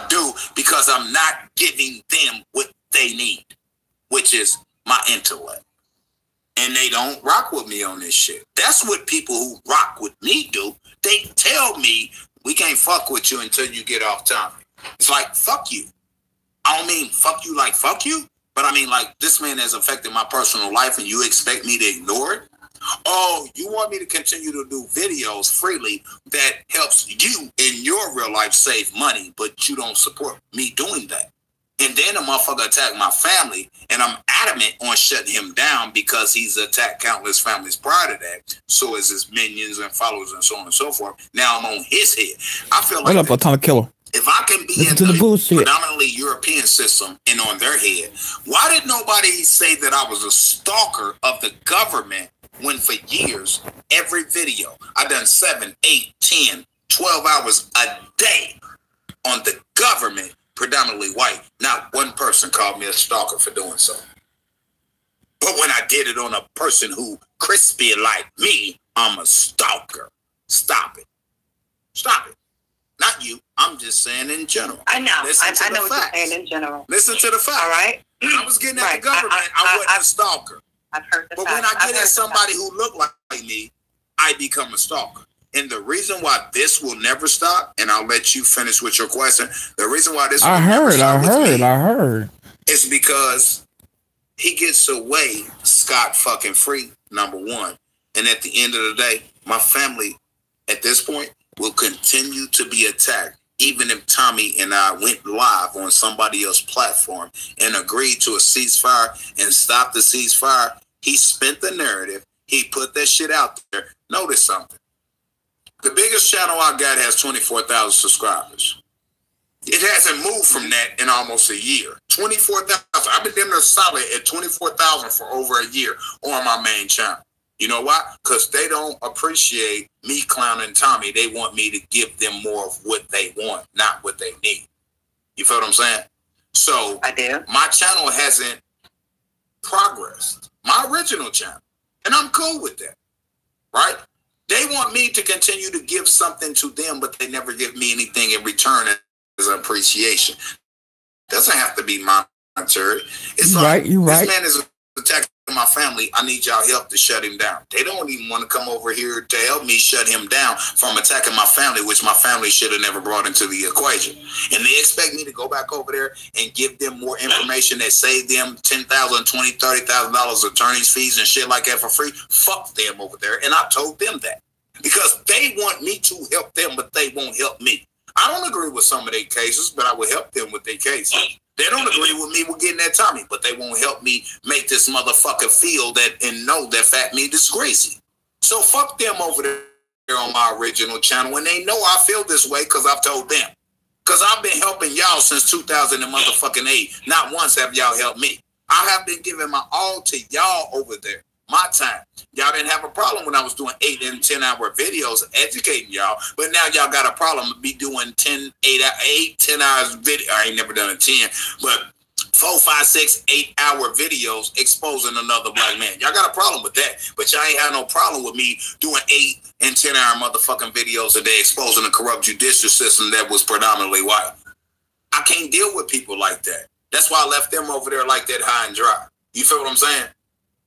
do because I'm not giving them what they need, which is my intellect. And they don't rock with me on this shit. That's what people who rock with me do. They tell me, we can't fuck with you until you get off topic. It's like, fuck you. I don't mean fuck you like fuck you, but I mean like this man has affected my personal life and you expect me to ignore it? Oh, you want me to continue to do videos freely that helps you in your real life save money, but you don't support me doing that. And then a motherfucker attacked my family, and I'm adamant on shutting him down because he's attacked countless families prior to that. So is his minions and followers and so on and so forth. Now I'm on his head. I feel like what up, Atomic Killer? If I can be in the predominantly European system and on their head, why did nobody say that I was a stalker of the government when for years, every video, I've done 7, 8, 10, 12 hours a day on the government, predominantly white. Not one person called me a stalker for doing so. But when I did it on a person who crispy like me, I'm a stalker. Stop it. Stop it. Not you. I'm just saying in general. I know. I know what you're saying in general. Listen to the facts. All right. I was getting at the government. I wasn't a stalker. I've heard the But facts. when I get at somebody who look like me, I become a stalker. And the reason why this will never stop, and I'll let you finish with your question. The reason why this I heard. It's because he gets away scot fucking free, number one. And at the end of the day, my family at this point will continue to be attacked. Even if Tommy and I went live on somebody else's platform and agreed to a ceasefire and stopped the ceasefire, he spent the narrative. He put that shit out there. Notice something. The biggest channel I got has 24,000 subscribers. It hasn't moved from that in almost a year. 24,000. I've been damn near solid at 24,000 for over a year on my main channel. You know why? Because they don't appreciate me clowning Tommy. They want me to give them more of what they want, not what they need. You feel what I'm saying? So I do. My channel hasn't progressed. My original channel. And I'm cool with that. Right? They want me to continue to give something to them, but they never give me anything in return as appreciation. Doesn't have to be monetary. It's like, you're right. This man is attacking my family. I need y'all help to shut him down. They don't even want to come over here to help me shut him down from attacking my family, which my family should have never brought into the equation. And they expect me to go back over there and give them more information that save them $10,000, $20,000, $30,000 attorney's fees and shit like that for free. Fuck them over there. And I told them that because they want me to help them, but they won't help me. I don't agree with some of their cases, but I will help them with their cases. They don't agree with me with getting that Tommy, but they won't help me make this motherfucker feel that and know that fat meat is crazy. So fuck them over there on my original channel, and they know I feel this way because I've told them. Because I've been helping y'all since 2008. Not once have y'all helped me. I have been giving my all to y'all over there. My time. Y'all didn't have a problem when I was doing 8 and 10 hour videos educating y'all, but now y'all got a problem with me doing 10 hours video. I ain't never done a 10, but 4, 5, 6, 8 hour videos exposing another black man. Y'all got a problem with that, but y'all ain't had no problem with me doing 8 and 10 hour motherfucking videos a day exposing a corrupt judicial system that was predominantly white. I can't deal with people like that. That's why I left them over there like that high and dry. You feel what I'm saying?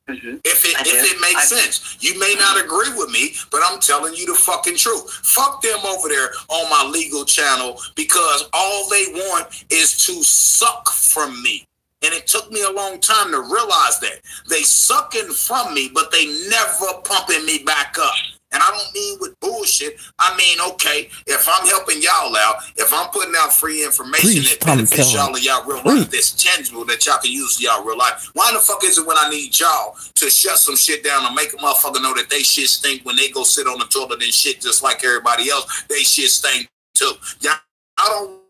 Mm-hmm. If it makes sense. You may not agree with me, but I'm telling you the fucking truth. Fuck them over there on my legal channel because all they want is to suck from me. And it took me a long time to realize that. They sucking from me, but they never pumping me back up. And I don't mean with bullshit. I mean, okay, if I'm helping y'all out, if I'm putting out free information that benefits y'all in y'all real life, that's tangible that y'all can use in y'all real life, why the fuck is it when I need y'all to shut some shit down and make a motherfucker know that they shit stink when they go sit on the toilet and shit just like everybody else, they shit stink too? Y'all, I don't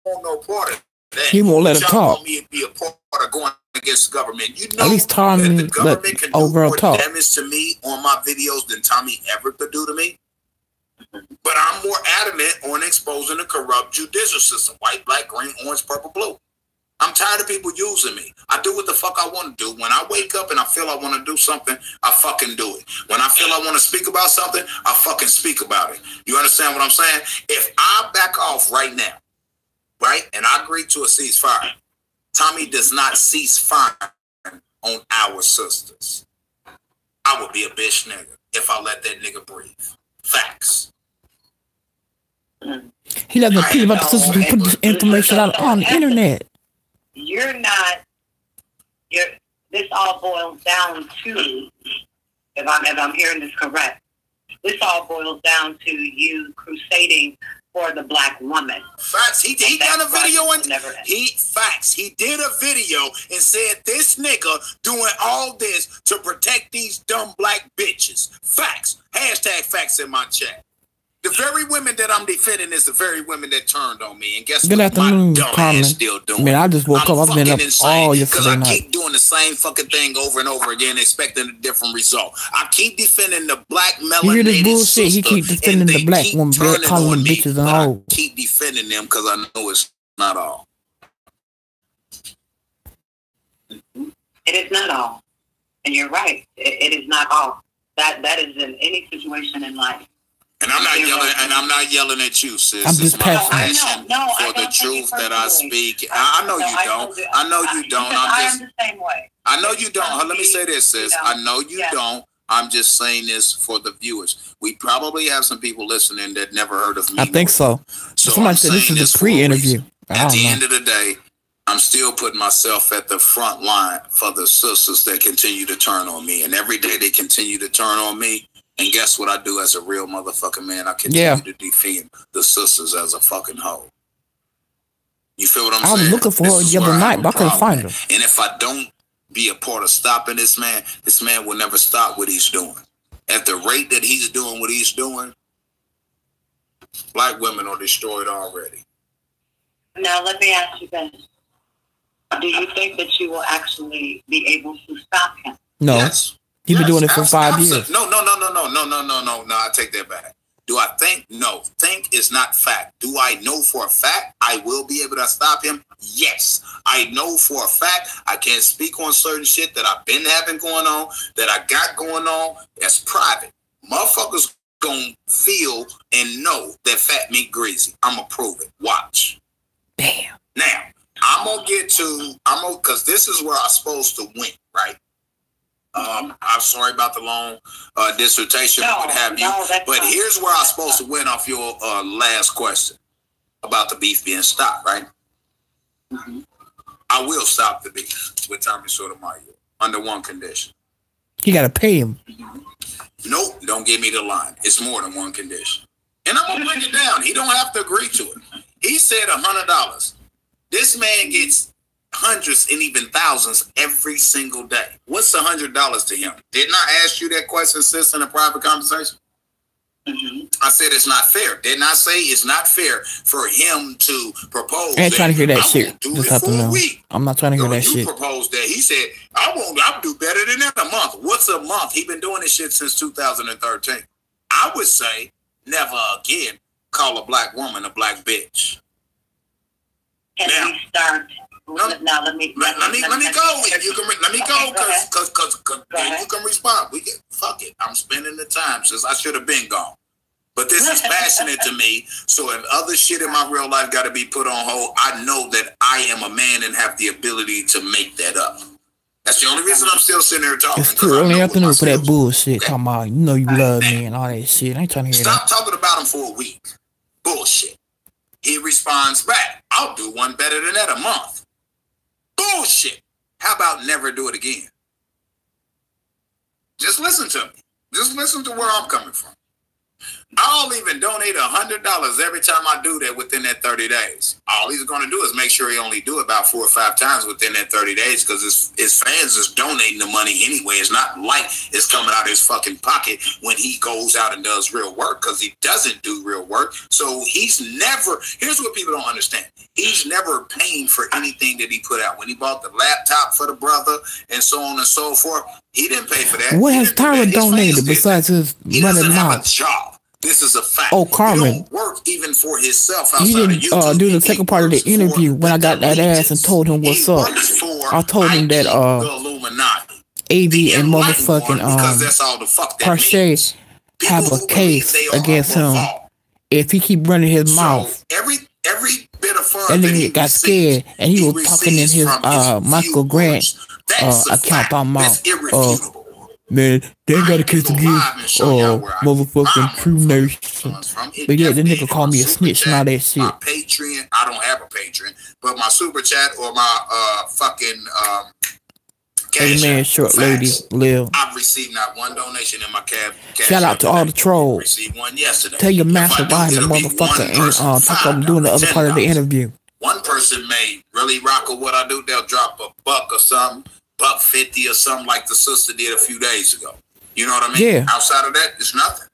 want no part of that. He won't let it talk. Want me to be a part of going against the government. You know at least Tommy that the government can do more talk. damage to me on my videos than Tommy ever could do to me. But I'm more adamant on exposing the corrupt judicial system. White, black, green, orange, purple, blue. I'm I'm tired of people using me. I do what the fuck I want to do. When I wake up and I feel I want to do something, I fucking do it. When I feel I want to speak about something, I fucking speak about it. You understand what I'm saying? If I back off right now, right, and I agree to a ceasefire, Tommy does not cease firing on our sisters. I would be a bitch nigga if I let that nigga breathe. Facts. He doesn't care about the sisters to put this information out on the internet. This all boils down to, if I'm hearing this correct, this all boils down to you crusading for the black woman. Facts. He done a video and he did a video and said this nigga doing all this to protect these dumb black bitches. Facts. Hashtag facts in my chat. The very women that I'm defending is the very women that turned on me. And guess Good what? afternoon, My dumb Carmen. ass still doing. Man, I just woke up. I've been up all yesterday because I night. keep doing the same fucking thing over and over again, expecting a different result. I keep defending the black melanated You hear this bullshit? He keep defending the black woman, calling them bitches and hoes. I keep defending them because I know it's not all. It is not all. And you're right. It is not all. That is in any situation in life. And I'm not yelling, and I'm not yelling at you, sis. I'm just passionate for the truth that I speak. I know you don't. I know you don't. I am the same way. I know you don't. Let me say this, sis. I know you don't. I'm just saying this for the viewers. We probably have some people listening that never heard of me. I think so. Somebody said this is a pre-interview. At the end of the day, I'm still putting myself at the front line for the sisters that continue to turn on me. And every day they continue to turn on me. And guess what I do as a real motherfucking man? I continue to defend the sisters as a fucking hoe. You feel what I'm saying? I was looking for her the other night, but I couldn't find her. And if I don't be a part of stopping this man will never stop what he's doing. At the rate that he's doing what he's doing, black women are destroyed already. Now, let me ask you this. Do you think that you will actually be able to stop him? No. Yes. He's been doing it for 5 years. No, I take that back. Do I think? No. Think is not fact. Do I know for a fact I will be able to stop him? Yes. I know for a fact I can't speak on certain shit that I've been having going on, that I got going on. That's private. Motherfuckers gonna feel and know that fat meat greasy. I'm gonna prove it. Watch. Damn. Now, because this is where I'm supposed to win, right? I'm sorry about the long dissertation and what have you, but here's where I'm supposed to win off your last question about the beef being stopped, right? Mm-hmm. I will stop the beef with Tommy Sotomayor under one condition. You gotta pay him. Nope, don't give me the line. It's more than one condition. And I'm gonna break it down. He don't have to agree to it. He said $100. This man gets hundreds and even thousands every single day. What's $100 to him? Didn't I ask you that question, sis, in a private conversation? Mm-hmm. I said it's not fair. Didn't I say it's not fair for him to propose? I ain't trying to hear that shit. This afternoon. I'm not trying to hear that shit. You proposed that. He said, I'll do better than that a month. What's a month? He been doing this shit since 2013. I would say never again call a black woman a black bitch. Can we start? Now let me go. If you can, let me go because you can respond. Fuck it. I'm spending the time since I should have been gone. But this is passionate to me. So if other shit in my real life got to be put on hold, I know that I am a man and have the ability to make that up. That's the only reason I'm still sitting here talking. It's too early afternoon for that bullshit. Talking about, you know you love me and all that shit. I ain't trying to hear that. Stop talking about him for a week. Bullshit. He responds back, I'll do one better than that a month. Bullshit. How about never do it again? Just listen to me. Just listen to where I'm coming from. I'll even donate $100 every time I do that within that 30 days. All he's going to do is make sure he only do it about 4 or 5 times within that 30 days because his fans is donating the money anyway. It's not like it's coming out of his fucking pocket when he goes out and does real work because he doesn't do real work. So he's never, here's what people don't understand. He's never paying for anything that he put out. When he bought the laptop for the brother and so on and so forth, he didn't pay for that. What has Tyra donated besides his he money doesn't have a mouth? job. This is a fact. Oh, Carmen. He don't work even for himself. He didn't do the second part of the interview when I got that ass and told him what's up. I told him that AV and motherfucking Parche have a case against him if he keep running his mouth. Every bit of fun that nigga got scared and he was talking in his Michael Grant account on mouth. Man, they ain't got a case against motherfucking True Nation. But yeah, the nigga called me a snitch and all that shit. My Patreon, I don't have a Patreon, but my super chat or my fucking Hey man, short lady, live. I've received not one donation in my cash. Shout out to all the trolls. Received one yesterday. Tell your master why the motherfucker ain't talk about doing the other part of the interview. One person may really rock with what I do. They'll drop a buck or something, $1.50 or something like the sister did a few days ago. You know what I mean? Yeah. Outside of that, it's nothing.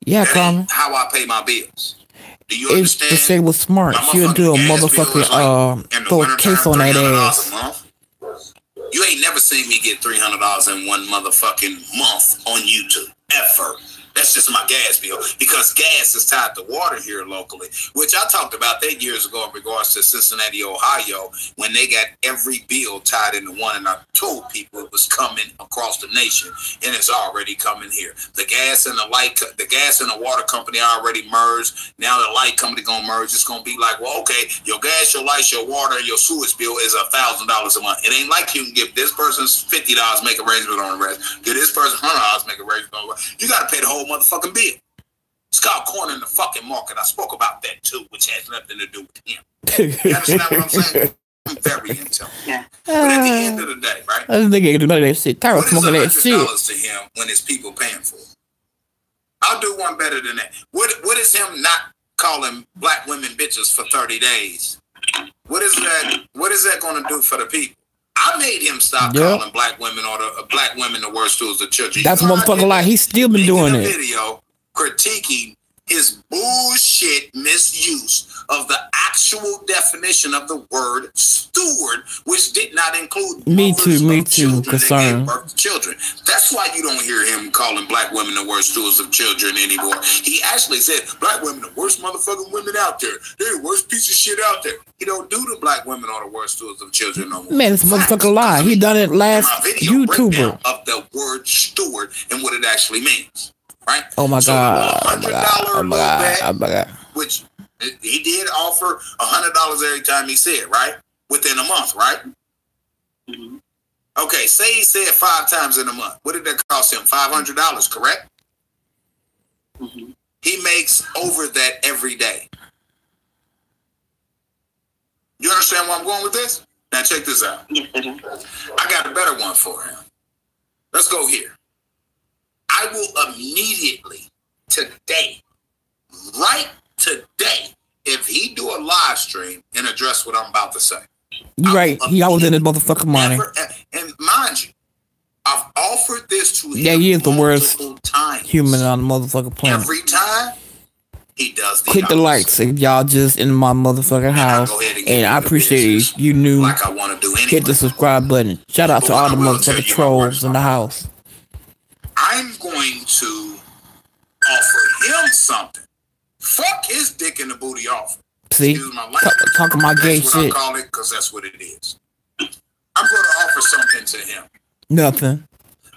Yeah, that ain't how I pay my bills. Do you understand? If they was smart, she'll do a motherfucking throw a case on that ass. You ain't never seen me get $300 in one motherfucking month on YouTube, ever. That's just my gas bill, because gas is tied to water here locally, which I talked about that years ago in regards to Cincinnati, Ohio, when they got every bill tied into one, and I told people it was coming across the nation, and it's already coming here. The gas and the water company already merged. Now the light company gonna merge. It's gonna be like, well, okay, your gas, your light, your water, and your sewage bill is $1,000 a month. It ain't like you can give this person $50, make arrangement on the rest. Give this person $100, make arrangement on the rest. You gotta pay the whole motherfucking bill. It's called corner in the fucking market. I spoke about that too, which has nothing to do with him. You understand what I'm saying? I'm very intelligent. Yeah. But at the end of the day, right? I think ain't none of that shit. Tyra smoking that shit. $100 to him when it's people paying for it? I'll do one better than that. What is him not calling black women bitches for 30 days? What is that? What is that going to do for the people? I made him stop calling black women the worst tools of children. That's a motherfucking lie. He's still been doing it. Video critiquing his bullshit misuse of the actual definition of the word steward, which did not include me too, concerned. Children. That's why you don't hear him calling black women the worst stewards of children anymore. He actually said black women the worst motherfucking women out there. They're the worst piece of shit out there. He don't do the black women are the worst stewards of children no more. Man, it's a motherfucking lie. He done it last YouTuber of the word steward and what it actually means. Right? Oh my God. Oh my God. Which he did offer $100 every time he said, right? Within a month, right? Mm-hmm. Okay, say he said 5 times in a month. What did that cost him? $500, correct? Mm-hmm. He makes over that every day. You understand where I'm going with this? Now check this out. Yes, I got a better one for him. Let's go here. I will immediately, today, right today, if he do a live stream and address what I'm about to say. You're right. He always in his motherfucking money. And mind you, I've offered this to him. Yeah, he is the worst human on the motherfucking planet. Every time he does the click the likes if y'all just in my motherfucking house. And I appreciate it. You knew. Like I want to do anyway. Hit the subscribe button. Shout out to all the motherfucking trolls in the house. I'm going to offer him something. Fuck his dick in the booty offer. See, talking my gay shit. That's what I call it, because that's what it is. I'm going to offer something to him. Nothing.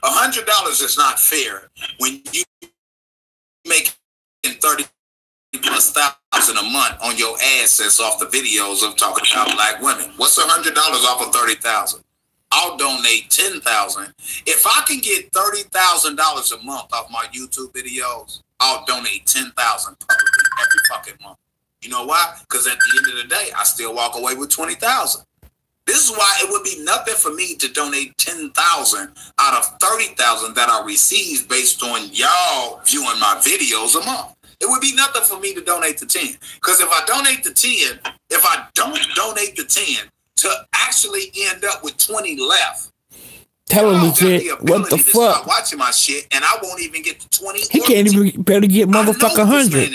$100 is not fair when you make 30 plus thousand a month on your AdSense off the videos of talking about black women. What's $100 off of 30,000? I'll donate 10,000. If I can get $30,000 a month off my YouTube videos, I'll donate 10,000 publicly every fucking month. You know why? Because at the end of the day, I still walk away with 20,000. This is why it would be nothing for me to donate 10,000 out of 30,000 that I receive based on y'all viewing my videos a month. It would be nothing for me to donate the 10. Because if I donate the 10, if I don't donate the 10, to actually end up with 20 left. Tell him legit, what the fuck? Watching my shit, and I won't even get the 20. He can't even barely get motherfucking 100.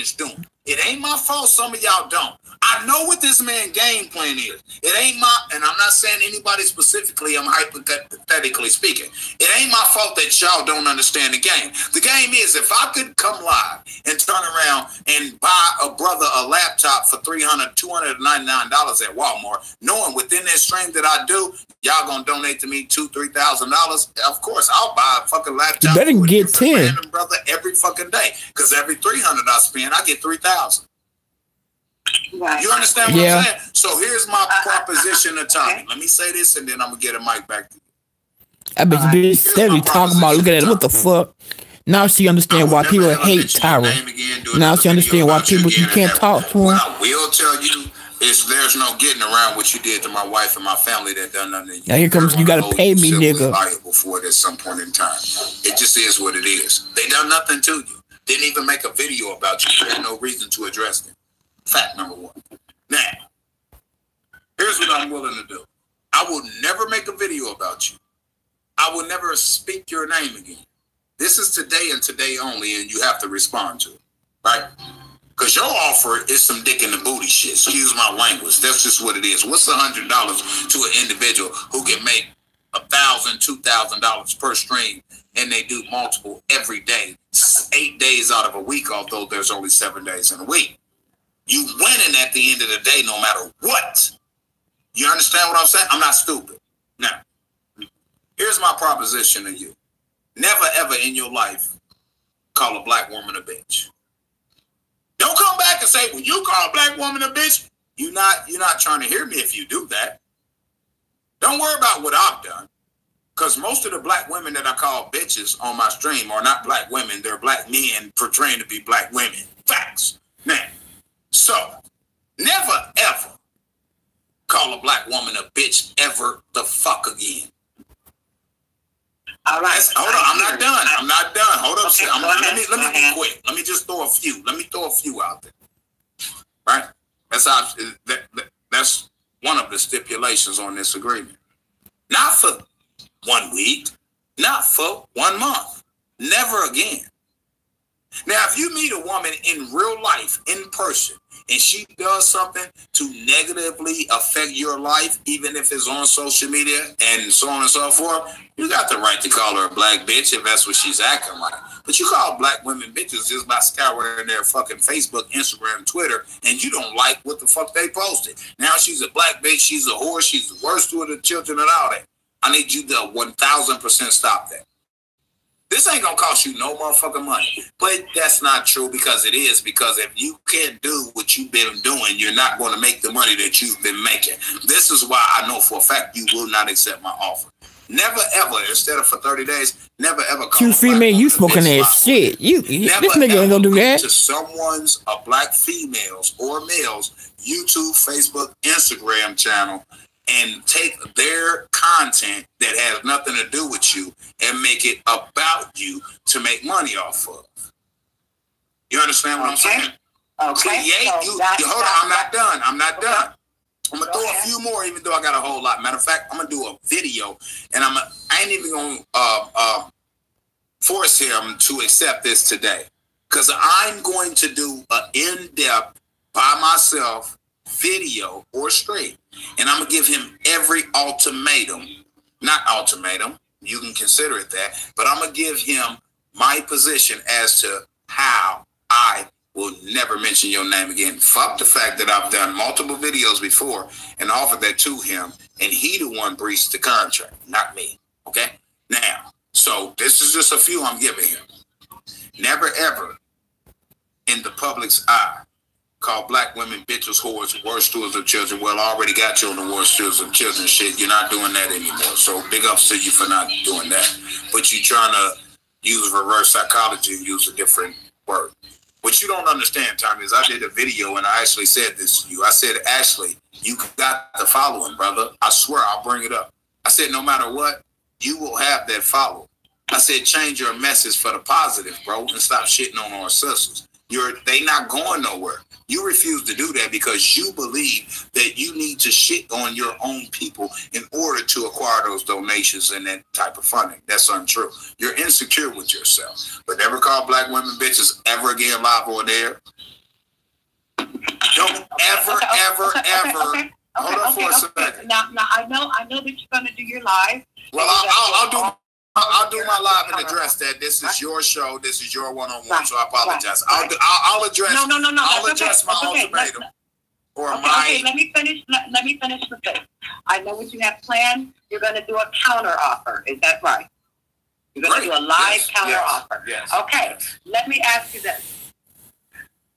It ain't my fault some of y'all don't. I know what this man's game plan is. It ain't my, and I'm not saying anybody specifically, I'm hypothetically speaking. It ain't my fault that y'all don't understand the game. The game is, if I could come live and turn around and buy a brother a laptop for $299 at Walmart, knowing within that stream that I do, y'all gonna donate to me $2,000, $3,000. Of course, I'll buy a fucking laptop. You better get 10, random brother, every fucking day, because every $300 I spend, I get 3,000. Right. You understand what I'm saying? So here's my proposition to Tommy. Okay. Let me say this, and then I'm gonna get a mic back to you. I bet you bitch steady talking about. Look at that. What the fuck? Now she understand why people hate Tyra. Now she understand why people you can't talk to him. I will tell you. There's no getting around what you did to my wife and my family that done nothing. Now here comes, you gotta pay me, nigga. Liable for it at some point in time. It just is what it is. They done nothing to you. Didn't even make a video about you. There's no reason to address them. Fact number one. Now, here's what I'm willing to do. I will never make a video about you. I will never speak your name again. This is today and today only, and you have to respond to it, right? Because your offer is some dick in the booty shit. Excuse my language. That's just what it is. What's $100 to an individual who can make $1,000, $2,000 per stream, and they do multiple every day, 8 days out of a week, although there's only 7 days in a week? You winning at the end of the day, no matter what. You understand what I'm saying? I'm not stupid. Now, here's my proposition to you. Never, ever in your life call a black woman a bitch. Don't come back and say, well, you call a black woman a bitch. You're not trying to hear me if you do that. Don't worry about what I've done. Because most of the black women that I call bitches on my stream are not black women. They're black men portraying to be black women. Facts. Now, so never, ever call a black woman a bitch ever the fuck again. All right. Hold on, I'm not done. I'm not done. Hold up. Okay, let me be quick. Let me just throw a few. Let me throw a few out there. Right? That's one of the stipulations on this agreement. Not for 1 week. Not for 1 month. Never again. Now, if you meet a woman in real life, in person, and she does something to negatively affect your life, even if it's on social media and so on and so forth, you got the right to call her a black bitch if that's what she's acting like. But you call black women bitches just by scouring their fucking Facebook, Instagram, Twitter, and you don't like what the fuck they posted. Now she's a black bitch, she's a whore, she's the worst to the children and all that. I need you to 1,000% stop that. This ain't gonna cost you no motherfucking money. But that's not true, because it is. Because if you can't do what you've been doing, you're not going to make the money that you've been making. This is why I know for a fact you will not accept my offer. Never ever, instead of for 30 days, never ever call Freeman, you smoking that shit. This nigga ain't gonna do that. To someone's black females or males YouTube, Facebook, Instagram channel and take their content that has nothing to do with you and make it about you to make money off of. You understand what I'm saying? Okay. Hold on, I'm not done. I'm not done. I'm going to throw a few more, even though I got a whole lot. Matter of fact, I'm going to do a video, and I ain't even going to force him to accept this today, because I'm going to do an in-depth, by myself, video or stream, and I'm going to give him every ultimatum. Not ultimatum, you can consider it that, but I'm going to give him my position as to how I will never mention your name again. Fuck the fact that I've done multiple videos before and offered that to him, and he the one breached the contract, not me. Okay? Now, so this is just a few I'm giving him. Never ever in the public's eye call black women bitches, whores, worst stewards of children. Well, I already got you on the worst stewards of children shit. You're not doing that anymore. So big ups to you for not doing that. But you trying to use reverse psychology and use a different word. What you don't understand, Tommy, is I did a video and I actually said this to you. I said, Ashley, you got the following, brother. I swear I'll bring it up. I said, no matter what, you will have that follow. I said, change your message for the positive, bro, and stop shitting on our sisters. They not going nowhere. You refuse to do that because you believe that you need to shit on your own people in order to acquire those donations and that type of funding. That's untrue. You're insecure with yourself. But never call black women bitches ever again live on air. Don't ever. Hold on for a second. Now, I know that you're going to do your live. Well, I'll do my live and address that. This is your show. This is your one-on-one. So I apologize. I'll address. No. I'll address my ultimatum. Let me finish. Let me finish with this. I know what you have planned. You're going to do a counter offer. Is that right? You're going to do a live counter offer. Yes. Okay. Let me ask you this.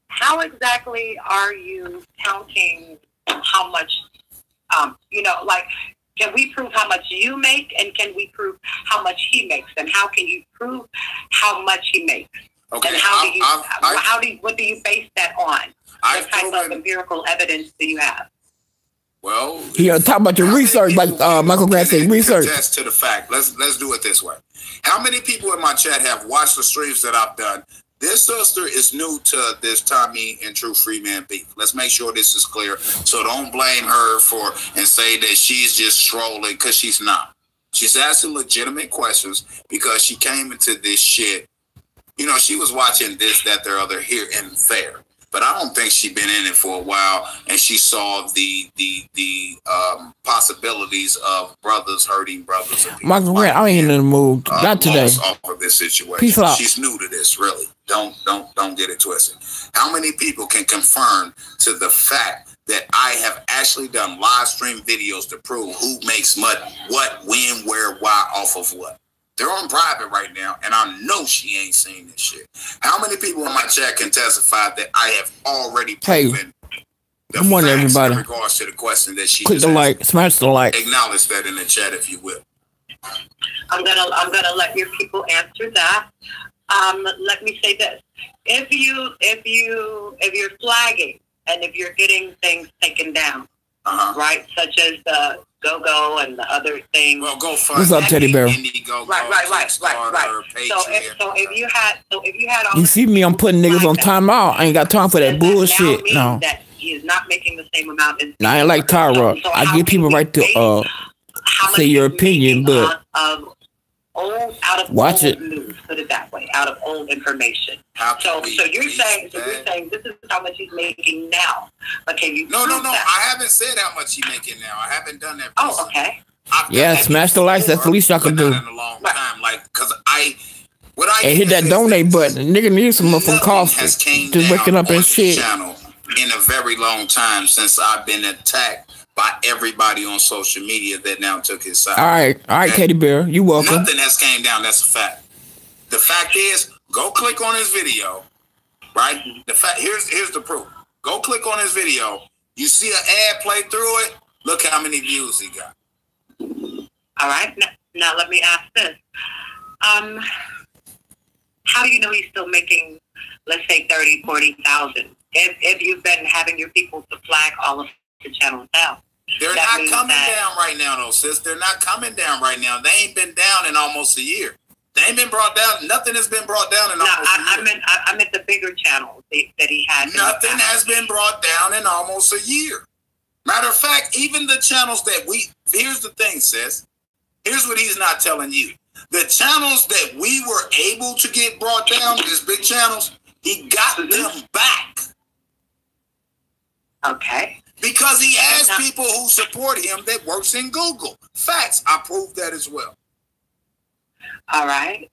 How exactly are you counting how much, can we prove how much you make, and can we prove how much he makes, and how can you prove how much he makes? Okay. And what do you base that on? What type of empirical evidence do you have? Well, talk about your research, like Michael Grant said, research. Attest to the fact. Let's do it this way. How many people in my chat have watched the streams that I've done? This sister is new to this Tommy and True Freeman beef. Let's make sure this is clear. So don't blame her and say that she's just trolling, because she's not. She's asking legitimate questions because she came into this shit. She was watching this, that, the other here and there. But I don't think she's been in it for a while, and she saw the possibilities of brothers hurting brothers. Michael Grant, I ain't in the mood. Not today. Off of this situation. Peace out. She's new to this, really. Don't get it twisted. How many people can confirm to the fact that I have actually done live stream videos to prove who makes what, when, where, why, off of what? They're on private right now, and I know she ain't seen this shit. How many people in my chat can testify that I have already proven the good morning, facts everybody. in regards to the question that she click the like, smash the like. Acknowledge that in the chat, if you will. I'm gonna let your people answer that. Let me say this: if you're flagging and if you're getting things taken down, right, such as the go and the other things. Well, go fund. What's up, Teddy Bear? Right. So if you had all you see me, I'm putting niggas on timeout. I ain't got time for that bullshit. No. That he is not making the same amount as. I ain't like Tyra. So I give people right to say your opinion, but watch it. News, put it that way, out of old information. So you're saying this is how much he's making now. But can you? No. I haven't said how much he's making now. I haven't done that. Oh, okay. Smash the likes. That's the least y'all can do. In a long time, and hit that donate button. Nigga needs some motherfucking coffee. Just waking up and shit. In a very long time since I've been attacked by everybody on social media that now took his side. All right, Teddy Bear, you welcome. Nothing has came down. That's a fact. The fact is, go click on his video. Right. The fact here's the proof. Go click on his video. You see an ad play through it. Look how many views he got. All right. Now let me ask this. How do you know he's still making, let's say, 30,000, 40,000? If you've been having your people to flag all of the channels down. They're not coming down right now, though, sis. They're not coming down right now. They ain't been down in almost a year. They ain't been brought down. Nothing has been brought down in almost a year. I meant the bigger channels that he had. Nothing has been brought down in almost a year. Matter of fact, even the channels that here's the thing, sis. Here's what he's not telling you. The channels that we were able to get brought down, these big channels, he got them back. Okay. Because he has people who support him that works in Google. Facts. I proved that as well. All right.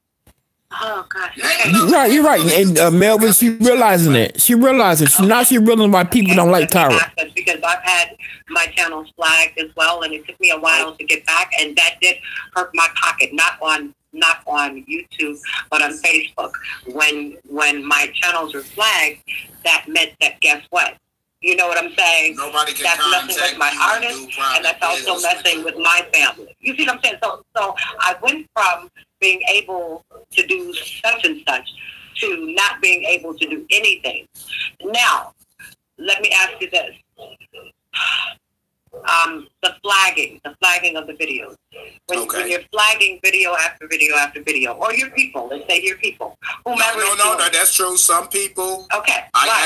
Oh, gosh. Okay. You're right. And Melvin, she realizing it. She realizing. Now she realizing why people don't like Tyra. Because I've had my channels flagged as well, and it took me a while to get back, and that did hurt my pocket. Not on YouTube, but on Facebook. When my channels were flagged, that meant that, guess what? You know what I'm saying? Nobody can that's messing with my artist, and that's also messing with my family. You see what I'm saying? So I went from being able to do such and such to not being able to do anything. Now, let me ask you this. The flagging of the videos. When you're flagging video after video after video, or your people, let's say your people, whomever. No, that's true. Some people. Okay. I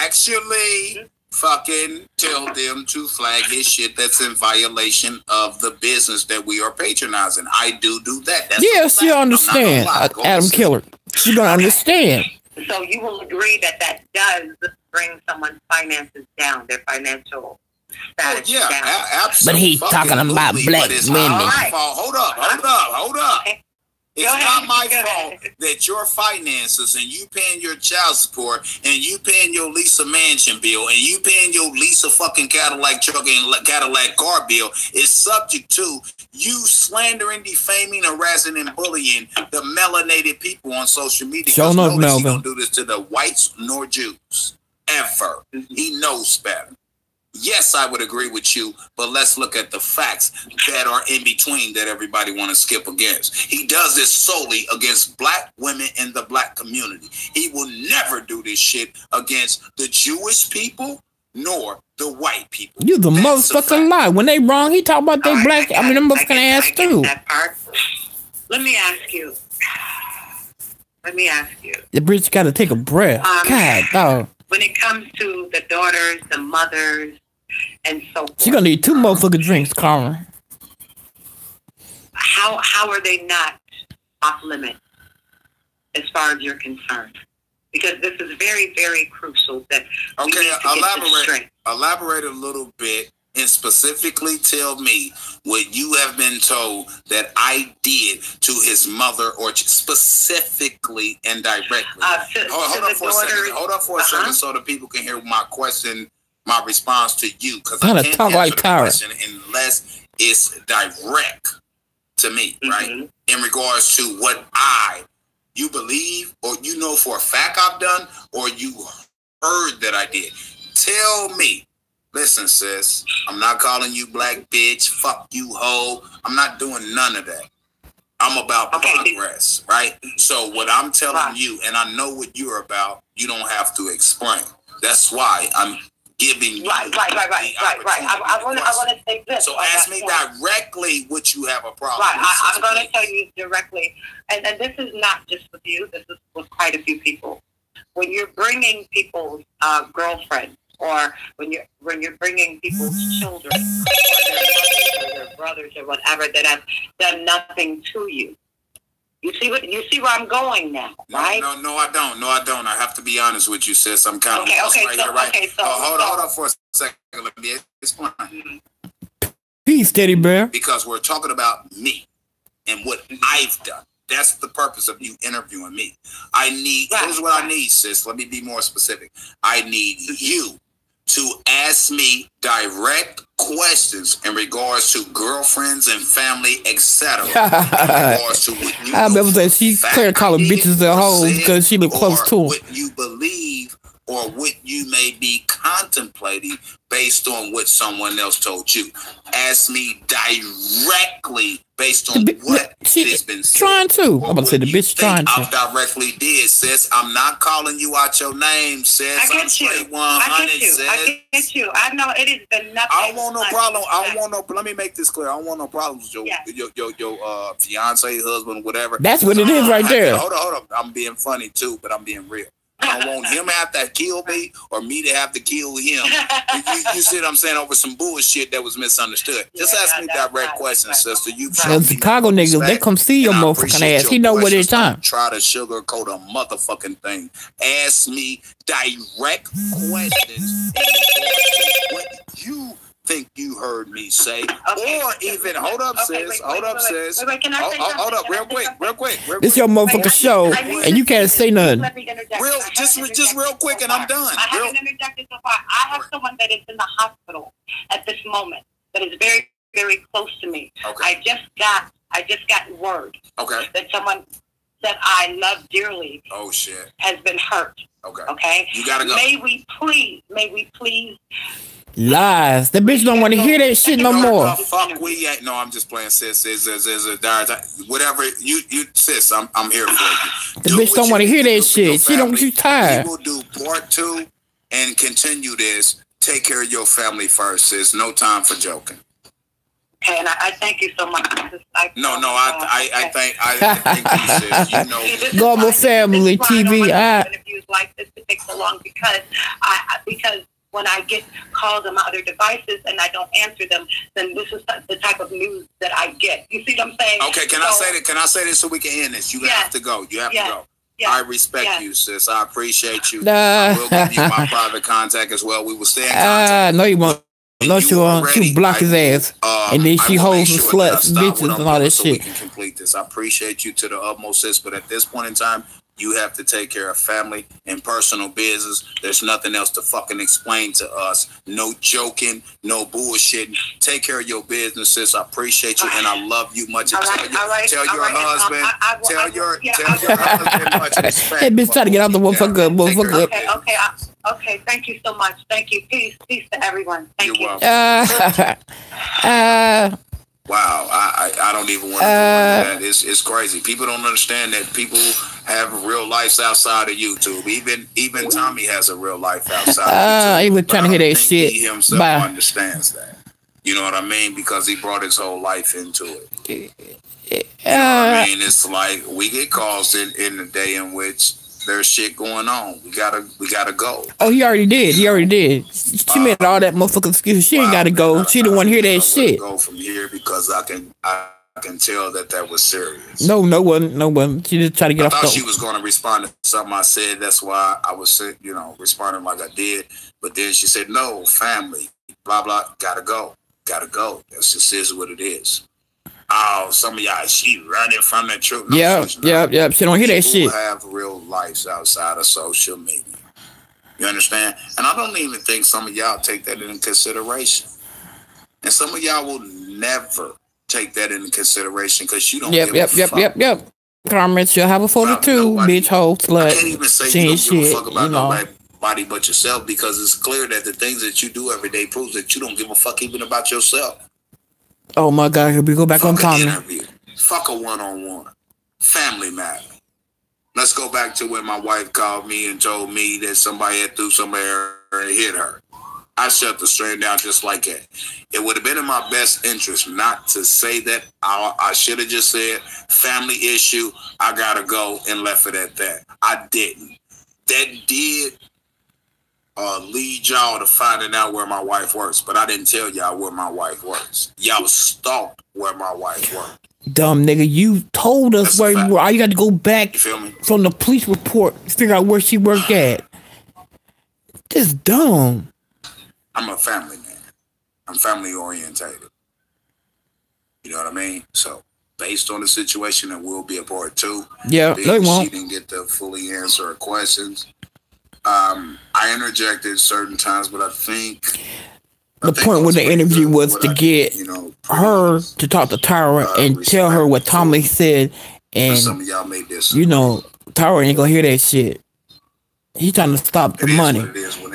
actually fucking tell them to flag his shit that's in violation of the business that we are patronizing. I do that. That's yes, you understand, Adam Killer. You don't understand. So you will agree that does bring someone's finances down, their financial status down. Absolutely. But he's talking about black women. Right. Hold up. Okay. It's not my fault that your finances and you paying your child support and you paying your Lisa mansion bill and you paying your Lisa fucking Cadillac truck and Cadillac car bill is subject to you slandering, defaming, harassing, and bullying the melanated people on social media. Show no, Melvin. He don't do this to the whites nor Jews ever. He knows better. Yes, I would agree with you, but let's look at the facts that are in between that everybody want to skip against. He does this solely against black women in the black community. He will never do this shit against the Jewish people nor the white people. You the motherfucking lie. When they wrong, he talk about they black. I mean, them motherfucking ass too. Let me ask you. The bitch got to take a breath. God, dog. When it comes to the daughters, the mothers, and so forth. She gonna need 2 motherfucking drinks, Carmen. How are they not off limit as far as you're concerned? Because this is very, very crucial that we need to get this straight. Elaborate a little bit and specifically tell me what you have been told that I did to his mother, or specifically and directly. Hold up for a second so the people can hear my question, my response to you, because I can't talk like Tara unless it's direct to me, right? In regards to what you believe or you know for a fact I've done, or you heard that I did. Tell me. Listen, sis, I'm not calling you black bitch, fuck you hoe. I'm not doing none of that. I'm about progress, right? So what I'm telling you, and I know what you're about, you don't have to explain. That's why I'm giving you Right. I want to say this. So ask me directly what you have a problem with. I'm going to tell you directly, and this is not just with you. This is with quite a few people. When you're bringing people's girlfriends, or when you're bringing people's children, or their mothers, or their brothers, or whatever, that have done nothing to you. You see where I'm going now, right? No, I don't. I have to be honest with you, sis. I'm kind of hold on for a second. Let me explain. Peace, Teddy Bear. Because we're talking about me and what I've done. That's the purpose of you interviewing me. Here's what I need, sis. Let me be more specific. I need you to ask me direct questions in regards to girlfriends and family, etc. In regards to what you I remember that she clear calling bitches and hoes because she look close to them. What you believe or what you may be contemplating based on what someone else told you. Ask me directly based on what has been said. Trying to. I'm about to say the bitch trying to. I directly did, sis. I'm not calling you out your name, sis. I'm straight 100, sis. I get you. I know it has been nothing. I don't want no problem. Let me make this clear. I don't want no problems with your fiance, husband, whatever. That's what it is right there. Hold on. I'm being funny too, but I'm being real. I don't want him to have to kill me or me to have to kill him. You see what I'm saying? Over some bullshit that was misunderstood. Just ask me direct questions, sister. Chicago niggas, they come see your motherfucking ass. He know what it's time. Try to sugarcoat a motherfucking thing. Ask me direct questions. What you think you heard me say, or even hold up, sis. Wait, can I say hold up, real quick. This your motherfucking show, and you can't say nothing. Just real quick, and I'm done. I haven't interjected so far. I have someone that is in the hospital at this moment that is very, very close to me. Okay. I just got word. Okay. That someone that I love dearly. Oh shit. Has been hurt. Okay. You gotta go. May we please. Lies. The bitch don't want to hear that shit no more. No, I'm just playing, sis. Whatever you sis, I'm here for you. The bitch don't want to hear that shit. She's tired. We will do part 2 and continue this. Take care of your family first, sis. No time for joking. Okay, and I thank you so much. I thank you, sis. You know, Global Family TV. Interviews like this to take so long because when I get calls on my other devices and I don't answer them, then this is the type of news that I get. You see what I'm saying? Okay, can I say that? Can I say this so we can end this? You have to go. You have to go. I respect you, sis. I appreciate you. I will give you my private contact as well. We will stay in contact. No, you won't. No, she won't. She block his ass, and then she holds the sluts, bitches, and all that shit. We can complete this. I appreciate you to the utmost, sis. But at this point in time, you have to take care of family and personal business. There's nothing else to fucking explain to us. No joking, no bullshitting. Take care of your business, sis. I appreciate you, and I love you much. Tell your husband much respect. That bitch trying to get out the motherfucker. Okay. Thank you so much. Thank you. Peace to everyone. Thank you. Wow, I don't even want to go into that. It's crazy. People don't understand that people have real lives outside of YouTube. Even Tommy has a real life outside of YouTube. He was trying to hear that shit. He himself understands that. You know what I mean? Because he brought his whole life into it. You know what I mean? It's like we get calls in the day in which there's shit going on. We gotta go. Oh, he already did. She made all that motherfucking excuse. She ain't gotta go. She didn't want to hear that shit. Go from here because I can tell that was serious. No one. She just tried to get off. I thought she was going to respond to something I said. That's why I was, responding like I did. But then she said, "No, family, blah blah, gotta go. That just is what it is." Oh, some of y'all, she running from the truth. No, yep. She don't hear that shit. People have real lives outside of social media. You understand? And I don't even think some of y'all take that into consideration. And some of y'all will never take that into consideration because you don't give a fuck. Yep. Comments, you'll have a photo too, bitch, hoe, slut. I can't even say you don't give a fuck about nobody but yourself because it's clear that the things that you do every day proves that you don't give a fuck even about yourself. Oh my God, here we go back on Tommy. Fuck a one-on-one. Family matter. Let's go back to when my wife called me and told me that somebody had threw somebody and hit her. I shut the strain down just like that. It would have been in my best interest not to say that. I should have just said, family issue, I gotta go, and left it at that. I didn't. That did lead y'all to finding out where my wife works, but I didn't tell y'all where my wife works. Y'all stalked where my wife worked. Dumb nigga, you told us where you were. All you got to go back from the police report to figure out where she worked at. Just dumb. I'm a family man. I'm family orientated. You know what I mean? So, based on the situation, it will be a part 2. Yeah, no, it won't. She didn't get to fully answer her questions. I interjected certain times, but I think the point with the interview was to get her to talk to Tyra and tell her what Tommy said, and some of y'all made this. Tyra ain't gonna hear that shit. He's trying to stop the money.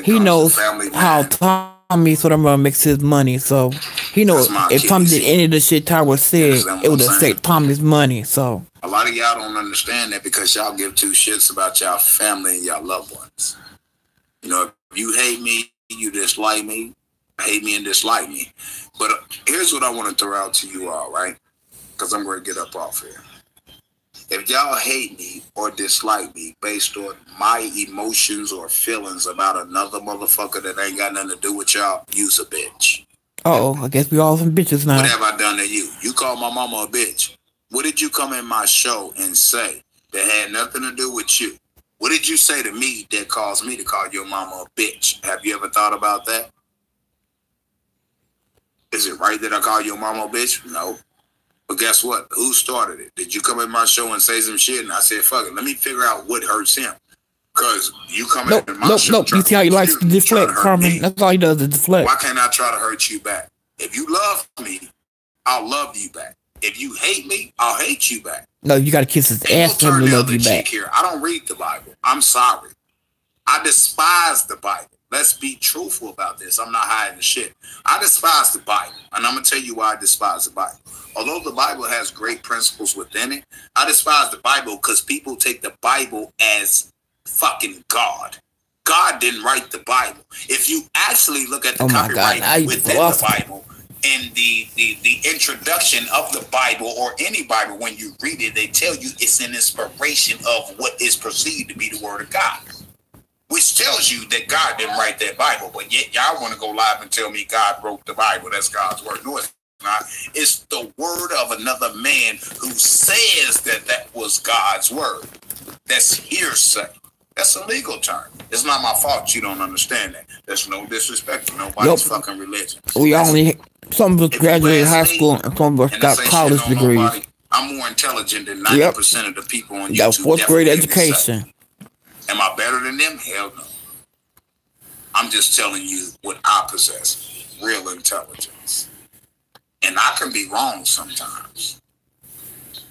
He knows how Tommy sort of makes his money, so he knows if Tommy did any of the shit Tyra said, it would affect Tommy's money. So a lot of y'all don't understand that because y'all give 2 shits about y'all family and y'all loved ones. If you hate me, you dislike me. Hate me and dislike me. But here's what I want to throw out to you all, right? Because I'm going to get up off here. If y'all hate me or dislike me based on my emotions or feelings about another motherfucker that ain't got nothing to do with y'all, you's a bitch. I guess we all some bitches now. What have I done to you? You called my mama a bitch. What did you come in my show and say that had nothing to do with you? What did you say to me that caused me to call your mama a bitch? Have you ever thought about that? Is it right that I call your mama a bitch? No. But guess what? Who started it? Did you come in my show and say some shit? And I said, fuck it, let me figure out what hurts him. Because you come in my show. You see how he likes to deflect, Carmen? That's all he does is deflect. Why can't I try to hurt you back? If you love me, I'll love you back. If you hate me, I'll hate you back. No, you got to kiss his ass for him to love you back. Here. I don't read the Bible. I'm sorry. I despise the Bible. Let's be truthful about this. I'm not hiding the shit. I despise the Bible. And I'm going to tell you why I despise the Bible. Although the Bible has great principles within it, I despise the Bible because people take the Bible as fucking God. God didn't write the Bible. If you actually look at the copyright within the Bible and the introduction of the Bible or any Bible, when you read it, they tell you it's an inspiration of what is perceived to be the word of God. Which tells you that God didn't write that Bible, but yet y'all want to go live and tell me God wrote the Bible. That's God's word. No, it's not. It's the word of another man who says that was God's word. That's hearsay. That's a legal term. It's not my fault you don't understand that. There's no disrespect to nobody's fucking religion. We some of us graduated high school and some of us got college degrees. I'm more intelligent than 90% of the people on YouTube. Got fourth grade education. Am I better than them? Hell no. I'm just telling you what I possess. Real intelligence. And I can be wrong sometimes.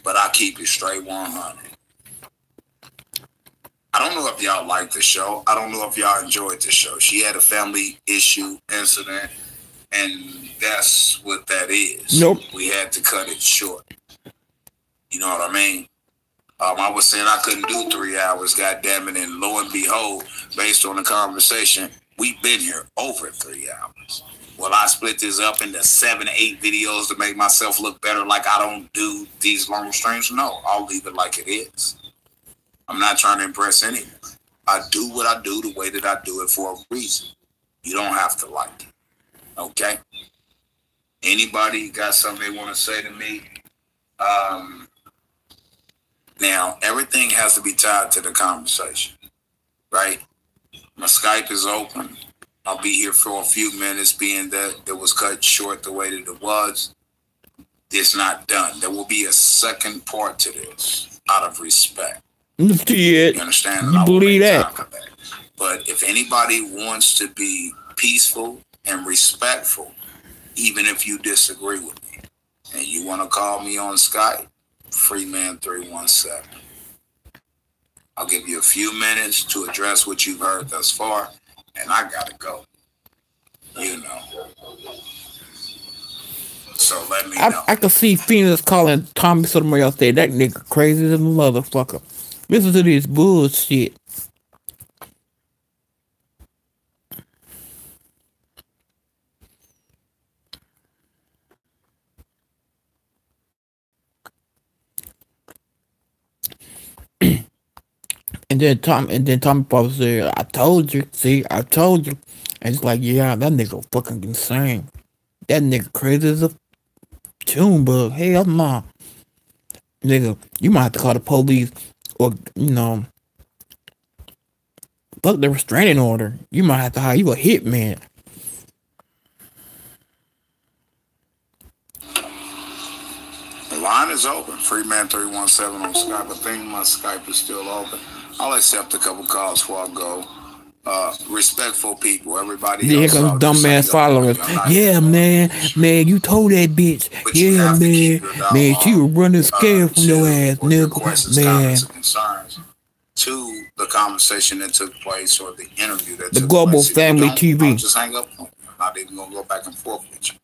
But I keep it straight 100. I don't know if y'all like the show. I don't know if y'all enjoyed the show. She had a family issue incident, and that's what that is. Nope. We had to cut it short. You know what I mean? I was saying I couldn't do 3 hours, goddamn it, and lo and behold, based on the conversation, we've been here over 3 hours. Well, I split this up into 7 or 8 videos to make myself look better like I don't do these long streams. No, I'll leave it like it is. I'm not trying to impress anyone. I do what I do the way that I do it for a reason. You don't have to like it. Okay? Anybody got something they want to say to me? Now, everything has to be tied to the conversation, right? My Skype is open. I'll be here for a few minutes, being that it was cut short the way that it was. It's not done. There will be a second part to this out of respect. You understand? You believe that. But if anybody wants to be peaceful and respectful, even if you disagree with me, and you want to call me on Skype, Freeman 317. I'll give you a few minutes to address what you've heard thus far, and I gotta go. You know. So let me know. I could see Phoenix calling Tommy Sotomayor say that nigga crazy as a motherfucker. Listen to this bullshit. And then Tommy probably said, I told you, see, I told you. And it's like, yeah, that nigga fucking insane. That nigga crazy as a tune bug. Hell no. Nigga, you might have to call the police or, you know, fuck the restraining order. You might have to hire you a hitman. The line is open. Freeman 317 on Skype. I think my Skype is still open. I'll accept a couple calls before I go. Respectful people, everybody else. Yeah, comes dumbass followers. Yeah, man, you told that bitch. Yeah, man, she was running scared from your ass, nigga. Man. Concerns to the conversation that took place or the interview that the took Global place. Family TV. I'll just hang up on you. I'm not even gonna go back and forth with you.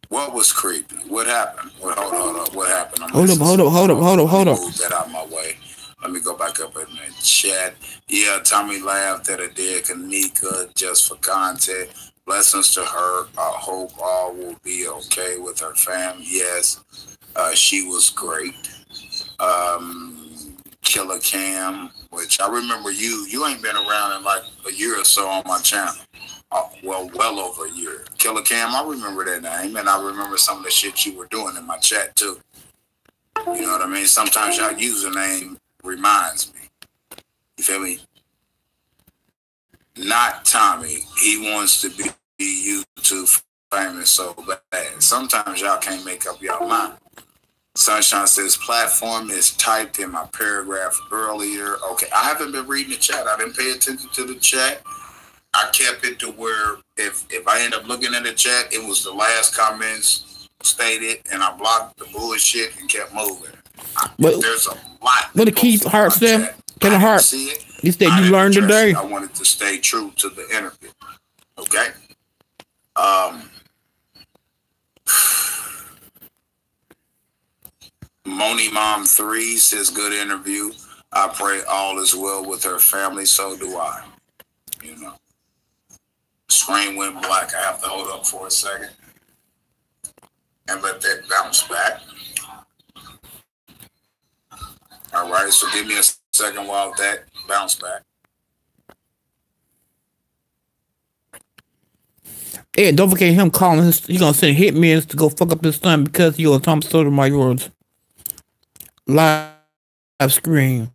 What was creepy? What happened? Hold up. What happened? Hold up. Move that out of my way. Let me go back up in the chat. Yeah, Tommy laughed at a dead Kanika just for content. Blessings to her. I hope all will be okay with her family. Yes, she was great. Killer Cam, which I remember you ain't been around in like a year or so on my channel. Well over a year. Killer Cam, I remember that name, and I remember some of the shit you were doing in my chat too. You know what I mean? Sometimes your username reminds me. You feel me? Not Tommy. He wants to be YouTube famous so bad. Sometimes y'all can't make up your mind. Sunshine says, platform is typed in my paragraph earlier. Okay, I haven't been reading the chat. I didn't pay attention to the chat. I kept it to where if I end up looking at the chat, it was the last comments stated, and I blocked the bullshit and kept moving. But there's a lot. But the Keith Hart there, Kevin Hart, you said you learned today. I wanted to stay true to the interview. Okay. Moni Mom 3 says, good interview. I pray all is well with her family. So do I. You know. Screen went black. I have to hold up for a second and let that bounce back. All right, so give me a second while that bounce back. Yeah, don't forget him calling his. He gonna send hitmen to go fuck up his son because he was Tom Sotomayor's live screen.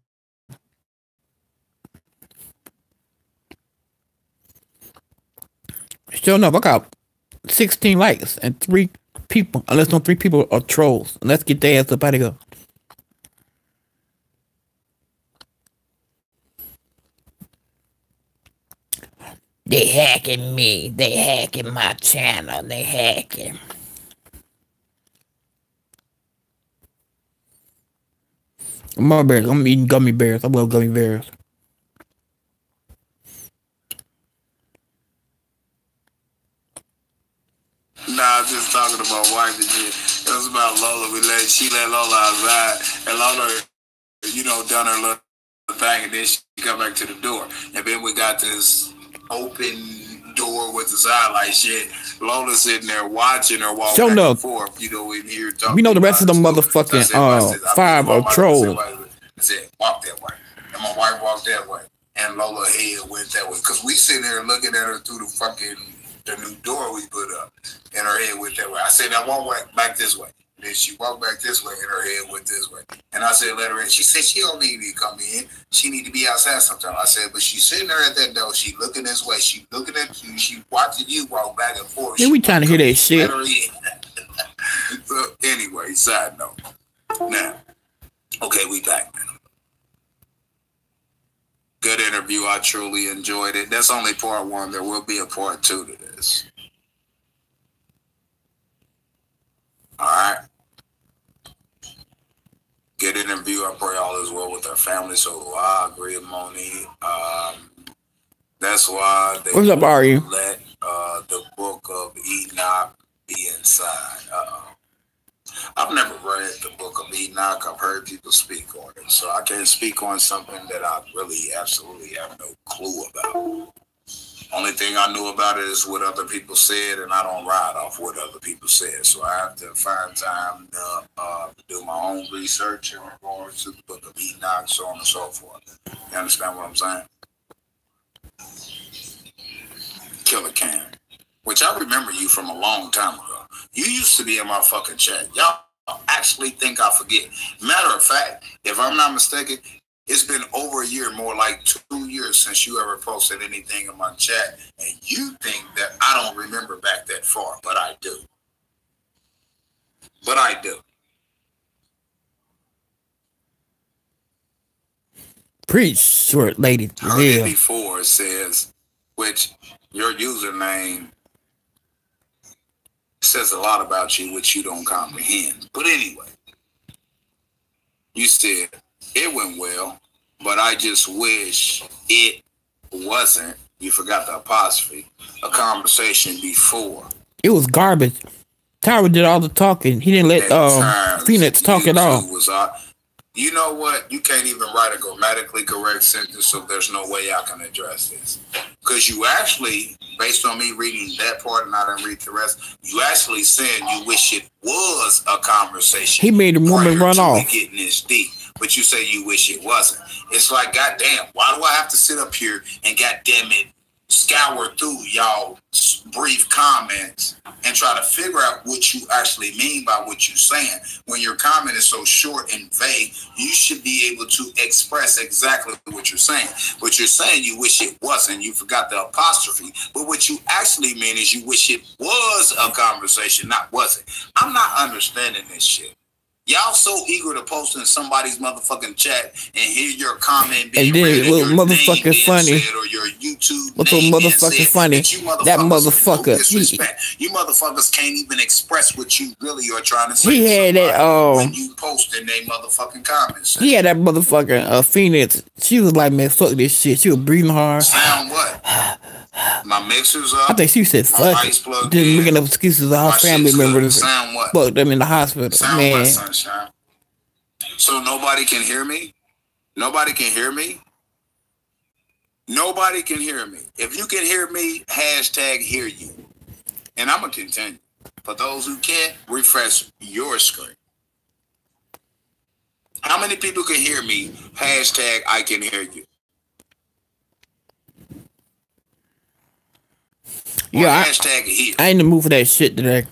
Sure enough, I got 16 likes and 3 people. Unless no 3 people are trolls. Let's get their ass up out of here. They hacking me. They hacking my channel. They hacking. My bears. I'm eating gummy bears. I love gummy bears. Nah, I'm just talking about wife and shit. It was about Lola. She let Lola outside, and Lola, done her little thing, and then she come back to the door. And then we got this open door with the sidelight shit. Lola sitting there watching her walk back and forth. In here talking. We know the rest of them motherfucking 5 are trolls. I said, walk that way. And my wife walked that way. And Lola head went that way. Because we sitting there looking at her through the new door we put up. And her head went that way. I said, now walk back this way. And then she walked back this way and her head went this way. And I said, let her in. She said, she don't need to come in. She need to be outside sometime. I said, but she's sitting there at that door. She looking this way. She looking at you. She watching you walk back and forth. Yeah, we trying to hear that shit. Let her in. So anyway, side note. Now, okay, we back. Good interview. I truly enjoyed it. That's only part 1. There will be a part 2 to this. All right. Good interview. I pray all is well with our family. So do I. Agree with Monique. That's why they What's up, Ari? let the book of Enoch be inside. I've never read the book of Enoch. I've heard people speak on it. So I can't speak on something that I really absolutely have no clue about. Only thing I knew about it is what other people said, and I don't ride off what other people said. So I have to find time to do my own research in regards to the book of Enoch, so on and so forth. You understand what I'm saying? Killer Cam, which I remember you from a long time ago. You used to be in my fucking chat. Y'all actually think I forget. Matter of fact, if I'm not mistaken, it's been over a year, more like 2 years since you ever posted anything in my chat. And you think that I don't remember back that far, but I do. But I do. Preach, short lady. Heard it before says, which your username says a lot about you, which you don't comprehend. But anyway, you said, it went well, but I just wish it wasn't, you forgot the apostrophe, a conversation before. It was garbage. Tyra did all the talking. He didn't let Phoenix talk at all. You know what? You can't even write a grammatically correct sentence, so there's no way I can address this. Because you actually, based on me reading that part and I didn't read the rest, you actually said you wish it was a conversation. He made the woman run off. Getting this deep, but you say you wish it wasn't. It's like, goddamn, why do I have to sit up here and goddamn it, scour through y'all brief comments and try to figure out what you actually mean by what you're saying? When your comment is so short and vague, you should be able to express exactly what you're saying. What you're saying, you wish it wasn't. You forgot the apostrophe. But what you actually mean is you wish it was a conversation, not wasn't. I'm not understanding this shit. Y'all so eager to post in somebody's motherfucking chat and hear your comment being and then read, it was motherfucking funny. Or your YouTube what's so motherfucking funny? That motherfucker. You motherfuckers can't even express what you really are trying to say. He had that when you post in their motherfucking comments. He had that motherfucking Phoenix. She was like, man, fuck this shit. She was breathing hard. Sound what? My mixer's up. I think she said fuck it. Just making up excuses of our family members. Sound what? Fuck them in the hospital. Sound man. what, sunshine? So nobody can hear me? Nobody can hear me? Nobody can hear me. If you can hear me, hashtag hear you. And I'm going to continue. For those who can't, refresh your screen. How many people can hear me? Hashtag I can hear you. Yeah, hashtag here. I ain't in the mood for that shit today.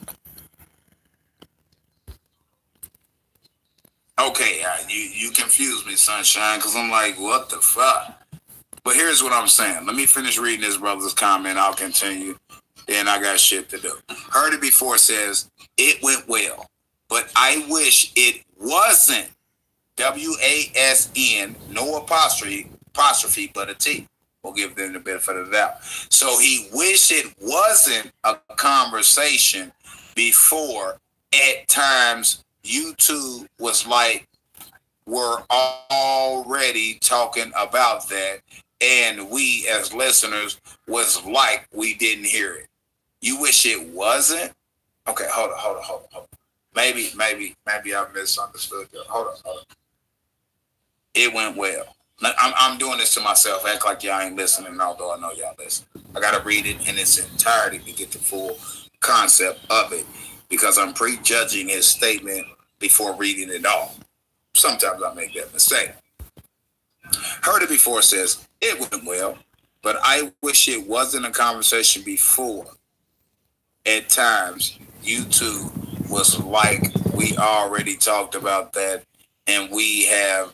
Okay, you confused me, Sunshine, because I'm like, what the fuck? But here's what I'm saying. Let me finish reading this brother's comment. I'll continue. Then I got shit to do. Heard it before says, it went well, but I wish it wasn't. WASN, no apostrophe, but a T. We'll give them the benefit of the doubt. So he wished it wasn't a conversation before. At times, you two was like, we're already talking about that, and we as listeners was like, we didn't hear it. You wish it wasn't? Okay, hold on. Maybe I misunderstood you. Hold on. It went well. I'm doing this to myself. Act like y'all ain't listening, although I know y'all listen. I got to read it in its entirety to get the full concept of it, because I'm prejudging his statement before reading it all. Sometimes I make that mistake. Heard it before says, it went well, but I wish it wasn't a conversation before. At times, you two was like, we already talked about that, and we have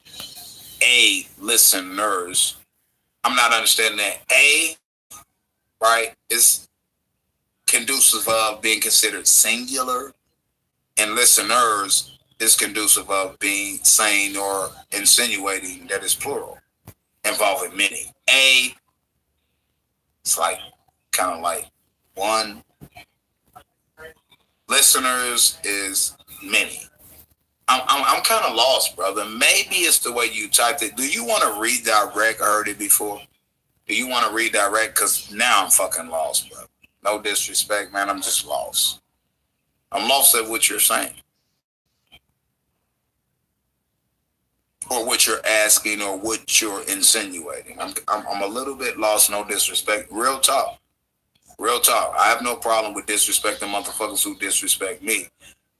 listeners. I'm not understanding that. Right, is conducive of being considered singular, and listeners is conducive of being saying or insinuating that it's plural, involving many. It's like kind of like one. Listeners is many. I'm kind of lost, brother. Maybe it's the way you typed it. Do you want to redirect? I heard it before. Do you want to redirect? Because now I'm fucking lost, brother. No disrespect, man. I'm just lost. I'm lost at what you're saying, or what you're asking, or what you're insinuating. I'm a little bit lost. No disrespect. Real talk. I have no problem with disrespecting motherfuckers who disrespect me.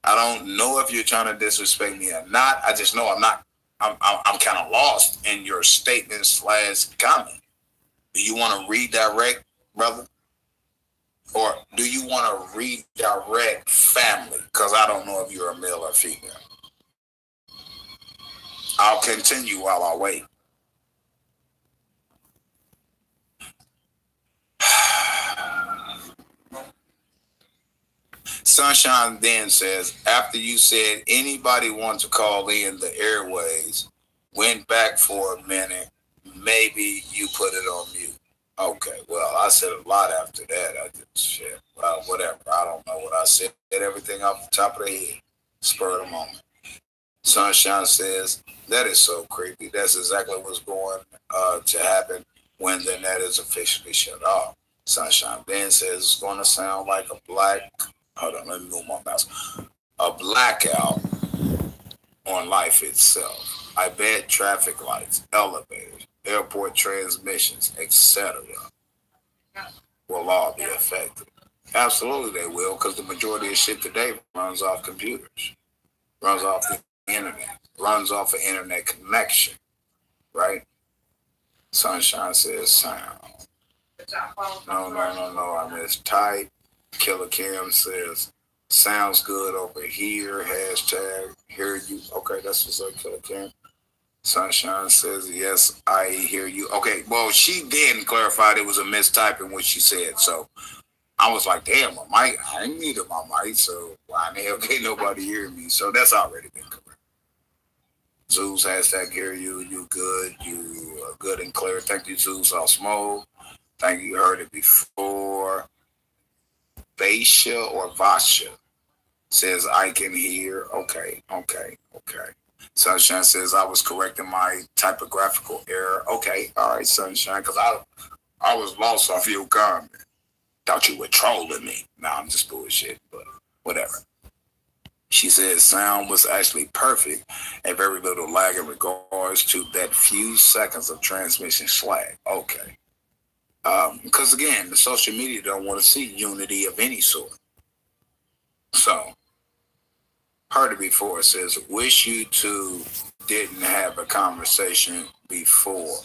I don't know if you're trying to disrespect me or not. I just know I'm not. I'm kind of lost in your statement / comment. Do you want to redirect, brother? Or do you want to redirect family? Because I don't know if you're a male or female. I'll continue while I wait. Sunshine then says, after you said anybody wants to call in the airways, went back for a minute, maybe you put it on mute. Okay, well, I said a lot after that. I just shit. Well, whatever. I don't know what I said. Everything off the top of the head. Spur of the moment. Sunshine says, that is so creepy. That's exactly what's going to happen when the net is officially shut off. Sunshine then says it's going to sound like a black... Hold on, let me move my mouse. A blackout on life itself. I bet traffic lights, elevators, airport transmissions, etc. will all be affected. Absolutely they will, because the majority of shit today runs off computers, runs off the internet, runs off an internet connection, right? Sunshine says sound. No, I missed type. Killer Cam says, sounds good over here. Hashtag hear you. Okay, that's what's up, Killer Cam. Sunshine says, yes, I hear you. Okay, well, she then clarified it was a mistype in what she said. So I was like, damn, my mic, I ain't needed my mic, so why the hell can't nobody hear me? So that's already been correct. Zeus, hashtag hear you. You good. You are good and clear. Thank you, Zeus. I'll smoke. Thank you. Heard it before. Vasha or Vasha says, I can hear. Okay. Sunshine says, I was correcting my typographical error. Okay. All right, Sunshine, because I was lost off your comment. Thought you were trolling me. Nah, I'm just bullshit, but whatever. She says, sound was actually perfect and very little lag in regards to that few seconds of transmission slag. Okay. Because again, the social media don't want to see unity of any sort. So, heard it before. It says, wish you two didn't have a conversation before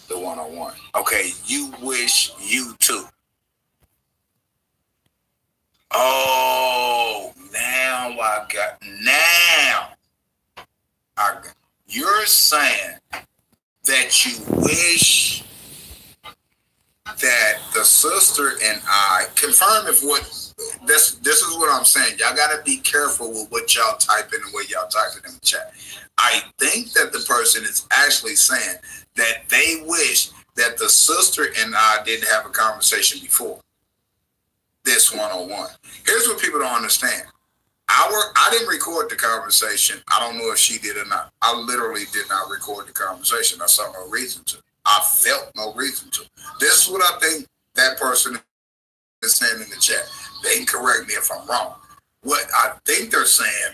the one-on-one. Okay, you wish you two. Oh, now I got. You're saying that you wish that the sister and I confirm if what this is what I'm saying. Y'all gotta be careful with what y'all type in and what y'all type in the chat. I think that the person is actually saying that they wish that the sister and I didn't have a conversation before this one-on-one. Here's what people don't understand. I didn't record the conversation. I don't know if she did or not. I literally did not record the conversation. I saw no reason to. I felt no reason to. This is what I think that person is saying in the chat. They can correct me if I'm wrong. What I think they're saying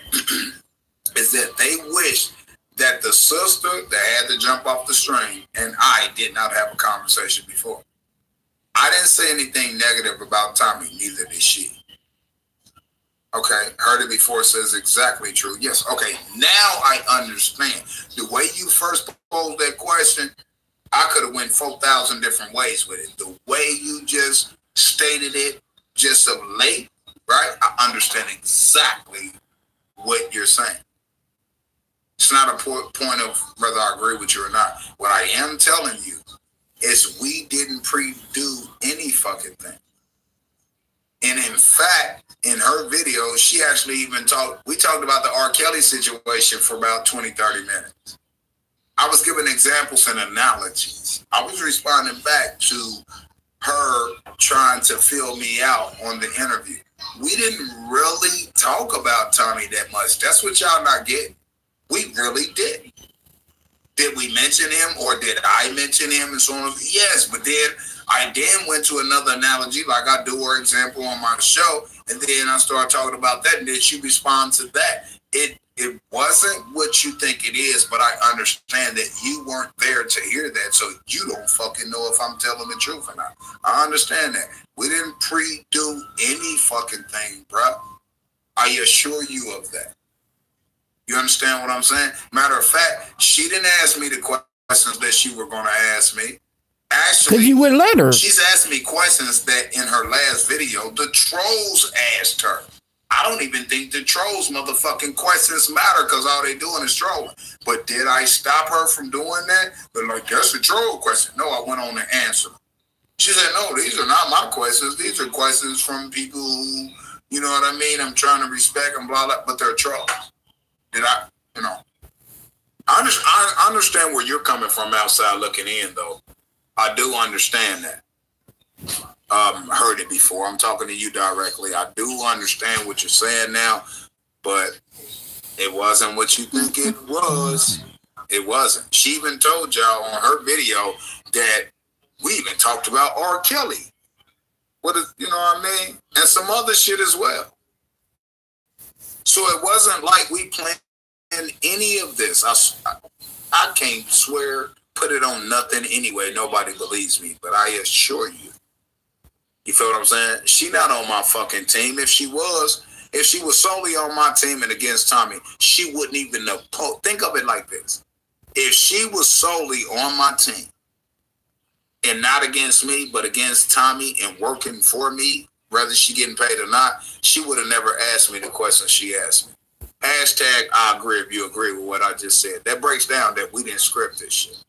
is that they wish that the sister that had to jump off the stream and I did not have a conversation before. I didn't say anything negative about Tommy, neither did she. Okay, heard it before says exactly true. Yes, okay, now I understand. The way you first posed that question, I could have went 4,000 different ways with it. The way you just stated it just of late, right? I understand exactly what you're saying. It's not a point of whether I agree with you or not. What I am telling you is we didn't pre-do any fucking thing. And in fact, in her video, she actually even we talked about the R. Kelly situation for about 20, 30 minutes. I was giving examples and analogies. I was responding back to her trying to fill me out on the interview. We didn't really talk about Tommy that much. That's what y'all not getting. We really did. Did we mention him or did I mention him and so on? Yes, but then I went to another analogy like I do or example on my show, and then I started talking about that, and then she responded to that. It wasn't what you think it is, but I understand that you weren't there to hear that, so you don't fucking know if I'm telling the truth or not. I understand that. We didn't pre-do any fucking thing, bro. I assure you of that. You understand what I'm saying? Matter of fact, she didn't ask me the questions that she were going to ask me. Actually, you wouldn't let her. She's asked me questions that in her last video, the trolls asked her. I don't even think the trolls motherfucking questions matter because all they doing is trolling. But did I stop her from doing that? They're like, that's a troll question. No, I went on to answer. She said, no, these are not my questions. These are questions from people who, you know what I mean? I'm trying to respect and blah, blah, but they're trolls. Did I, you know? I understand where you're coming from outside looking in, though. I do understand that. Heard it before. I'm talking to you directly. I do understand what you're saying now, but it wasn't what you think it was. It wasn't. She even told y'all on her video that we even talked about R. Kelly. What is, you know what I mean? And some other shit as well. So it wasn't like we planned any of this. I can't swear, put it on nothing anyway. Nobody believes me, but I assure you. You feel what I'm saying? She not on my fucking team. If she was solely on my team and against Tommy, she wouldn't even know. Think of it like this. If she was solely on my team and not against me, but against Tommy and working for me, whether she getting paid or not, she would have never asked me the question she asked me. Hashtag I agree if you agree with what I just said. That breaks down that we didn't script this shit.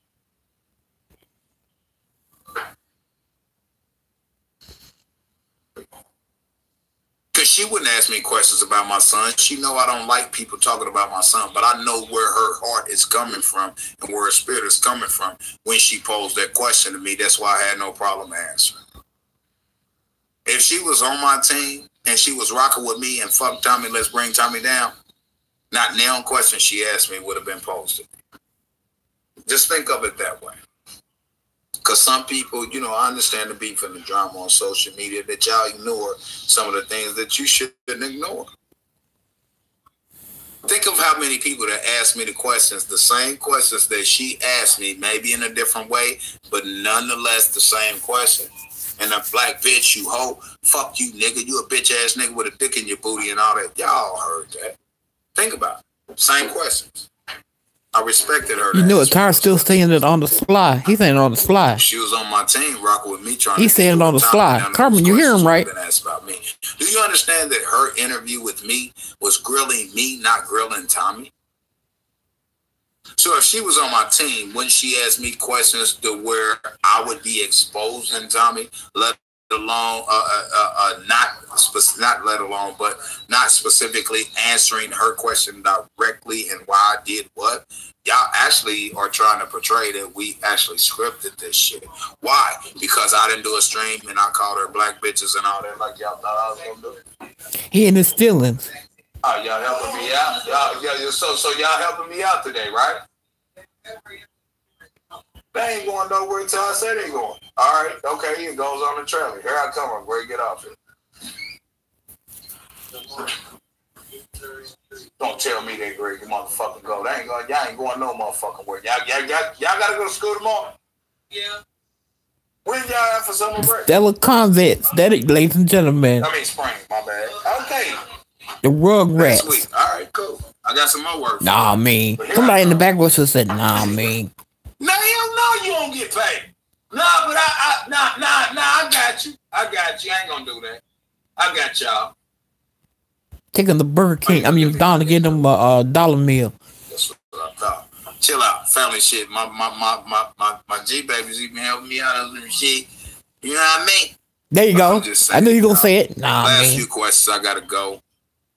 Because she wouldn't ask me questions about my son. She know I don't like people talking about my son, but I know where her heart is coming from and where her spirit is coming from when she posed that question to me. That's why I had no problem answering. If she was on my team and she was rocking with me and fuck Tommy, let's bring Tommy down, not now question she asked me would have been posted. Just think of it that way. Because some people, you know, I understand the beef and the drama on social media that y'all ignore some of the things that you shouldn't ignore. Think of how many people that asked me the questions, the same questions that she asked me, maybe in a different way, but nonetheless the same question. And a black bitch, you hoe, fuck you, nigga, you a bitch ass nigga with a dick in your booty and all that. Y'all heard that. Think about it. Same questions. I respected her. You know, Tyra's still saying it on the fly. He's saying it on the fly. She was on my team, rocking with me, trying. He's saying it on the fly. Carmen, you hear him, right? Been asked about me. Do you understand that her interview with me was grilling me, not grilling Tommy? So if she was on my team, wouldn't she ask me questions to where I would be exposing Tommy, let alone not specifically answering her question directly and why I did what? Y'all actually are trying to portray that we actually scripted this shit. Why? Because I didn't do a stream and I called her black bitches and all that like y'all thought I was gonna do. He in his feelings. Oh, y'all helping me out? So y'all helping me out today, right? They ain't going nowhere until I say they going. All right, okay, it goes on the trailer. Here I come. I'm ready to get off it. Don't tell me they ready to motherfucking go. They ain't going. Y'all ain't going no motherfucking where. Y'all gotta go to school tomorrow. Yeah. When y'all have for summer break? Stella Convents. That is, ladies and gentlemen. I mean spring. My bad. Okay. The Rugrats. Sweet. All right, cool. I got some more work. Nah, man. Somebody in the back was said, nah, man. No, hell no, you don't get paid. Nah, but I got you. I ain't gonna do that. I got y'all. Taking the Burger King. I mean, down to get them a dollar meal. That's what I thought. Chill out, family shit. My G babies even helping me out of some shit. You know what I mean? There you go. I knew you gonna say it. Nah, last man. few questions, I gotta go.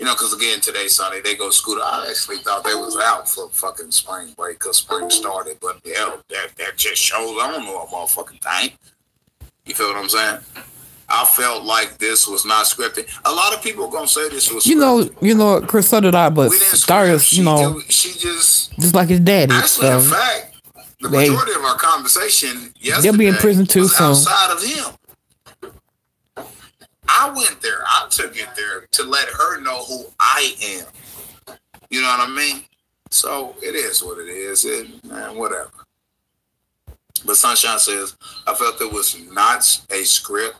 You know, because again, today, Sunday, they go to school. I actually thought they was out for fucking spring break because spring started. But hell, that just shows I don't know a motherfucking thing. You feel what I'm saying? I felt like this was not scripted. A lot of people are going to say this was scripted. You know, Chris, so did I, but Darius, she just like his daddy. Actually, in fact, the majority of our conversation yesterday they'll be in prison too was soon. Outside of him. I went there. I took it there to let her know who I am. You know what I mean? So it is what it is. Whatever. But Sunshine says, I felt it was not a scripted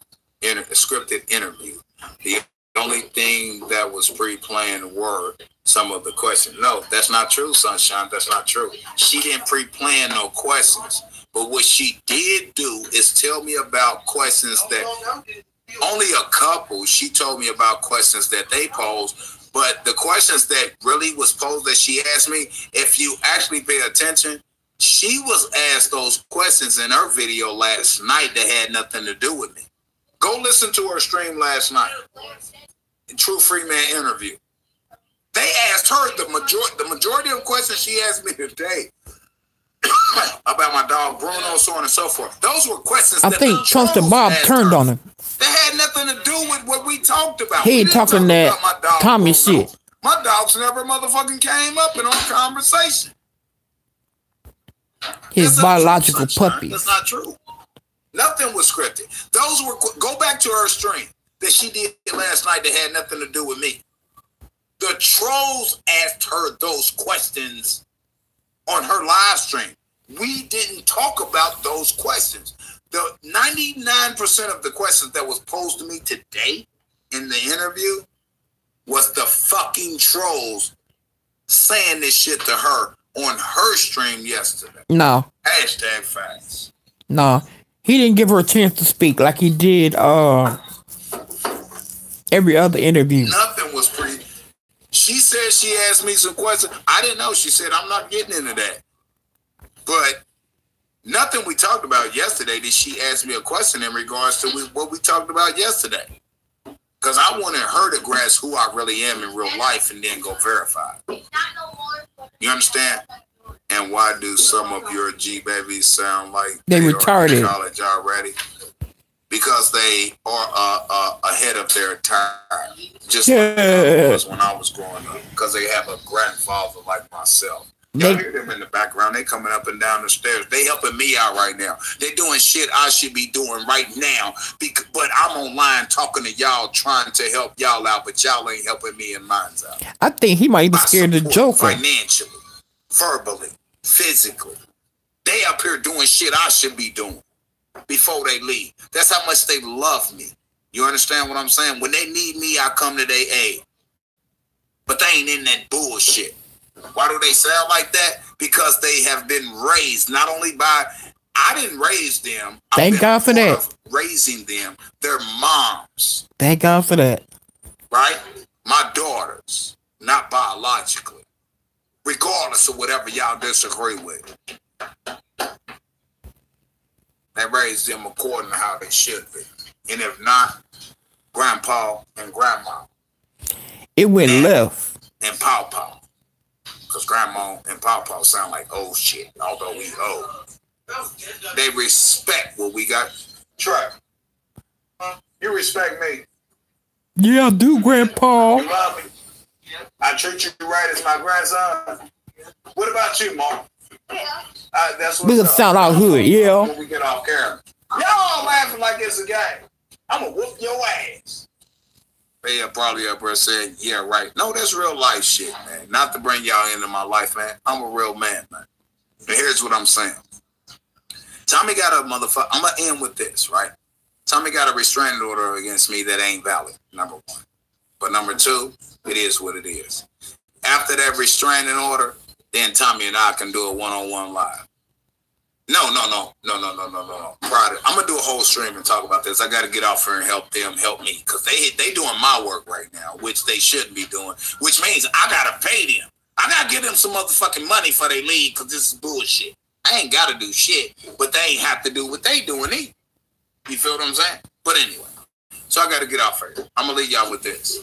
interview. The only thing that was pre-planned were some of the questions. No, that's not true, Sunshine. That's not true. She didn't pre-plan no questions. But what she did do is tell me about questions that... Only a couple. She told me about questions that they posed, but the questions that really was posed that she asked me, if you actually pay attention, she was asked those questions in her video last night that had nothing to do with me. Go listen to her stream last night. True Freeman interview. They asked her the majority of questions she asked me today about my dog Bruno, so on and so forth. Those were questions. I think Trump and Bob turned on him. They had nothing to do with what we talked about. He ain't talking that Tommy shit. My dogs never motherfucking came up in our conversation. His biological puppies. That's not true. Nothing was scripted. Those were, go back to her stream that she did last night that had nothing to do with me. The trolls asked her those questions on her live stream. We didn't talk about those questions. The 99% of the questions that was posed to me today in the interview was the fucking trolls saying this shit to her on her stream yesterday. No. Hashtag facts. No. He didn't give her a chance to speak like he did every other interview. Nothing was She said she asked me some questions. I didn't know. She said, I'm not getting into that. But nothing we talked about yesterday did she ask me a question in regards to what we talked about yesterday. Because I wanted her to grasp who I really am in real life and then go verify. You understand? And why do some of your G babies sound like they retarded in college already? Because they are ahead of their time. Just like I was when I was growing up. Because they have a grandfather like myself. Y'all hear them in the background. They coming up and down the stairs. They helping me out right now. They doing shit I should be doing right now. But I'm online talking to y'all, trying to help y'all out. But y'all ain't helping me and mine's out. I think he might be scared of the Joker. Financially, verbally, physically. They up here doing shit I should be doing before they leave. That's how much they love me. You understand what I'm saying? When they need me, I come to their aid. But they ain't in that bullshit. Why do they sound like that? Because they have been raised not only by, I didn't raise them. Thank God for that. Raising them, their moms. Thank God for that. right? My daughters, not biologically, regardless of whatever y'all disagree with. They raised them according to how they should be. And if not, grandpa and grandma. It went left. And pawpaw. Because grandma and pawpaw sound like old shit, although we old. They respect what we got. Trey, you respect me? Yeah, I do, grandpa. You love me? I treat you right as my grandson. What about you, Mom? That's we can sound out hood, yeah. When we get off camera. Y'all laughing like it's a game. I'm going to whoop your ass. They probably up there saying, yeah, right. No, that's real life shit, man. Not to bring y'all into my life, man. I'm a real man, man. And here's what I'm saying. Tommy got a motherfucker. I'm going to end with this, right? Tommy got a restraining order against me that ain't valid, number one. But number two, it is what it is. After that restraining order, then Tommy and I can do a one-on-one live. No. Pride. I'm gonna do a whole stream and talk about this. I got to get off here and help them help me because they doing my work right now, which they shouldn't be doing. Which means I gotta pay them. I gotta give them some motherfucking money for they leave because this is bullshit. I ain't gotta do shit, but they ain't have to do what they doing either. You feel what I'm saying? But anyway, so I gotta get off here. I'm gonna leave y'all with this.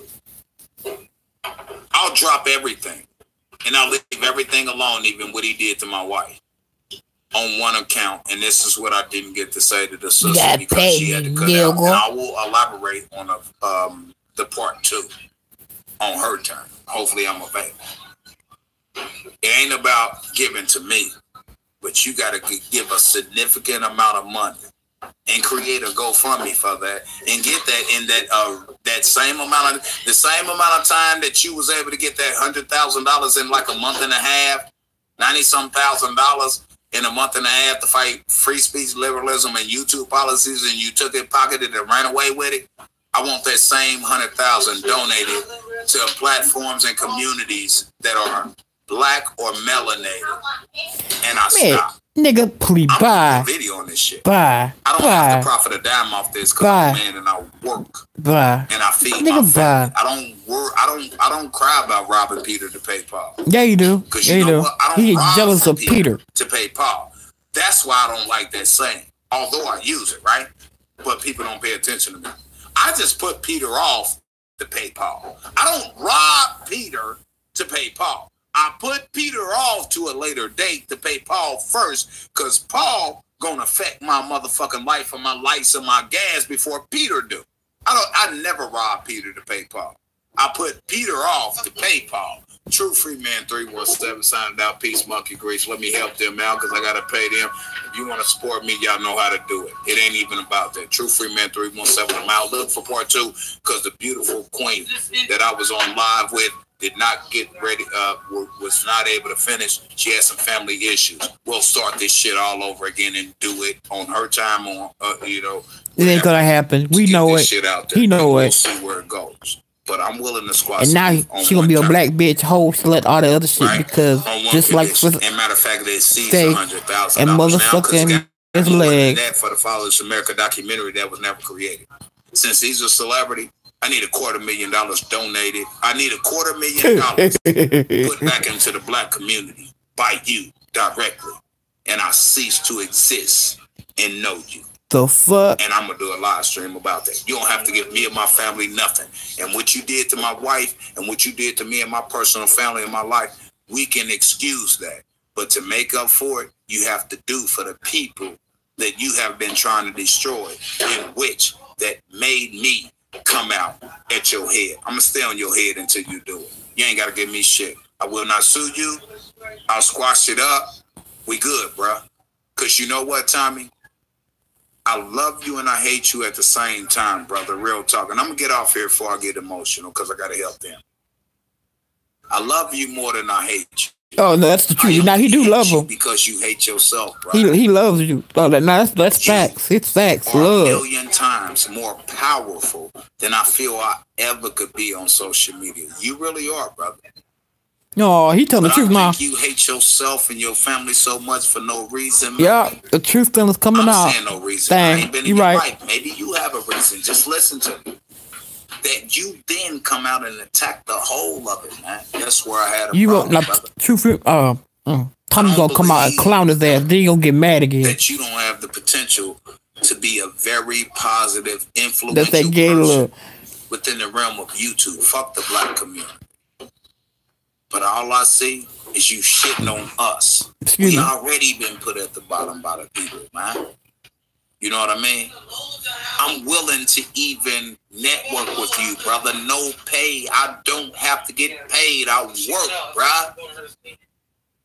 I'll drop everything. And I'll leave everything alone, even what he did to my wife. On one account, and this is what I didn't get to say to the sister because she had to cut out. And I will elaborate on the part 2 on her turn. Hopefully I'm available. It ain't about giving to me, but you got to give a significant amount of money and create a GoFundMe for that and get that in that same amount of time that you was able to get that $100,000 in like a month and a half, $90-some thousand in a month and a half to fight free speech liberalism and YouTube policies, and you took it, pocketed, and ran away with it. I want that same 100,000 donated to platforms and communities that are black or melanated. And I stop. Nigga, please buy. Video on this shit. Buy. I don't have to profit a dime off this because I'm a man and I work. Buy. And I feed my family. I don't cry about robbing Peter to pay Paul. Yeah, you do. Because you know what? I don't He jealous of Peter to pay Paul. That's why I don't like that saying. Although I use it, right? But people don't pay attention to me. I just put Peter off to pay Paul. I don't rob Peter to pay Paul. I put Peter off to a later date to pay Paul first because Paul gonna affect my motherfucking life and my lights and my gas before Peter do. I never rob Peter to pay Paul. I put Peter off to pay Paul. True Freeman 317 signed out. Peace, monkey grease. Let me help them out because I gotta pay them. If you want to support me, y'all know how to do it. It ain't even about that. True Freeman 317. I'm out. Look for part 2 because the beautiful queen that I was on live with did not get ready, was not able to finish. She had some family issues. We'll start this shit all over again and do it on her time. It ain't gonna happen. We know it. He know it. We'll see where it goes. But I'm willing to squash. And now she gonna be a black bitch hoe to let all the other shit because just like and matter of fact, they seized $100,000 and motherfucking his leg that for the Fatherless America documentary that was never created. Since he's a celebrity, I need $250,000 donated. I need $250,000 put back into the black community by you directly. And I cease to exist and know you. The fuck? And I'm going to do a live stream about that. You don't have to give me and my family nothing. And what you did to my wife and what you did to me and my personal family in my life, we can excuse that. But to make up for it, you have to do for the people that you have been trying to destroy, in which that made me come out at your head. I'm gonna stay on your head until you do it. You ain't gotta give me shit. I will not sue you. I'll squash it up. We good, bro. Cause you know what, Tommy? I love you and I hate you at the same time, brother. Real talk. And I'm gonna get off here before I get emotional because I gotta help them. I love you more than I hate you. Oh no, that's the truth. Now he do love him because you hate yourself, bro. He loves you. Oh, that's facts. It's facts. Love. 1,000,000 times more powerful than I feel I ever could be on social media. You really are, brother. No, he telling the truth now. You hate yourself and your family so much for no reason. Man. Yeah, the truth still is coming out. I'm saying no reason. I ain't been in your life. Maybe you have a reason. Just listen to me. that you then come out and attack the whole of it, man. That's where I had a you problem, like Tommy gonna come out and clown his ass, then he gonna get mad again. That you don't have the potential to be a very positive, influential That's that gay person within the realm of YouTube. Fuck the black community. But all I see is you shitting on us. We already been put at the bottom by the people, man. You know what I mean? I'm willing to even network with you, brother. No pay. I don't have to get paid. I work, bruh.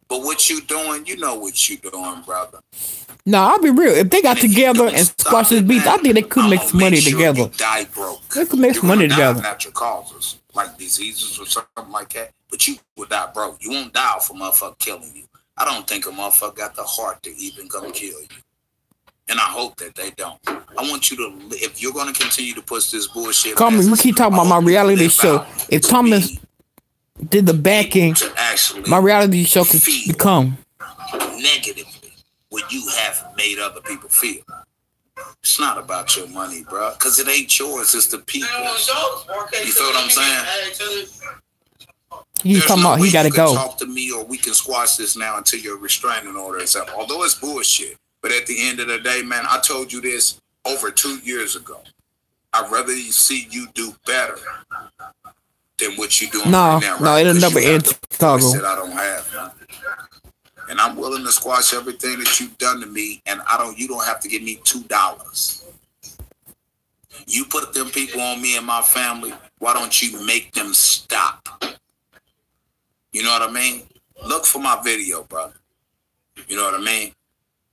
But what you doing, you know what you doing, brother. No, I'll be real. If they got together and squash this beat, I think they could make some money together. You die broke. They could make some money together. Natural causes, like diseases or something like that. But you would die broke. You won't die for motherfucker killing you. I don't think a motherfucker got the heart to even come kill you. And I hope that they don't. I want you to, if you're going to continue to push this bullshit. Come on, we keep talking about my reality show. If Thomas did the backing, my reality show could become negatively what you have made other people feel. It's not about your money, bro. Because it ain't yours. It's the people. You feel what I'm saying? He's talking about he got to go. Talk to me, or we can squash this now until your restraining order is up. Although it's bullshit. But at the end of the day, man, I told you this over 2 years ago. I'd rather see you do better than what you're doing right now. No, it'll never end. That I don't have, man. And I'm willing to squash everything that you've done to me, and you don't have to give me $2. You put them people on me and my family, why don't you make them stop? You know what I mean? Look for my video, brother. You know what I mean?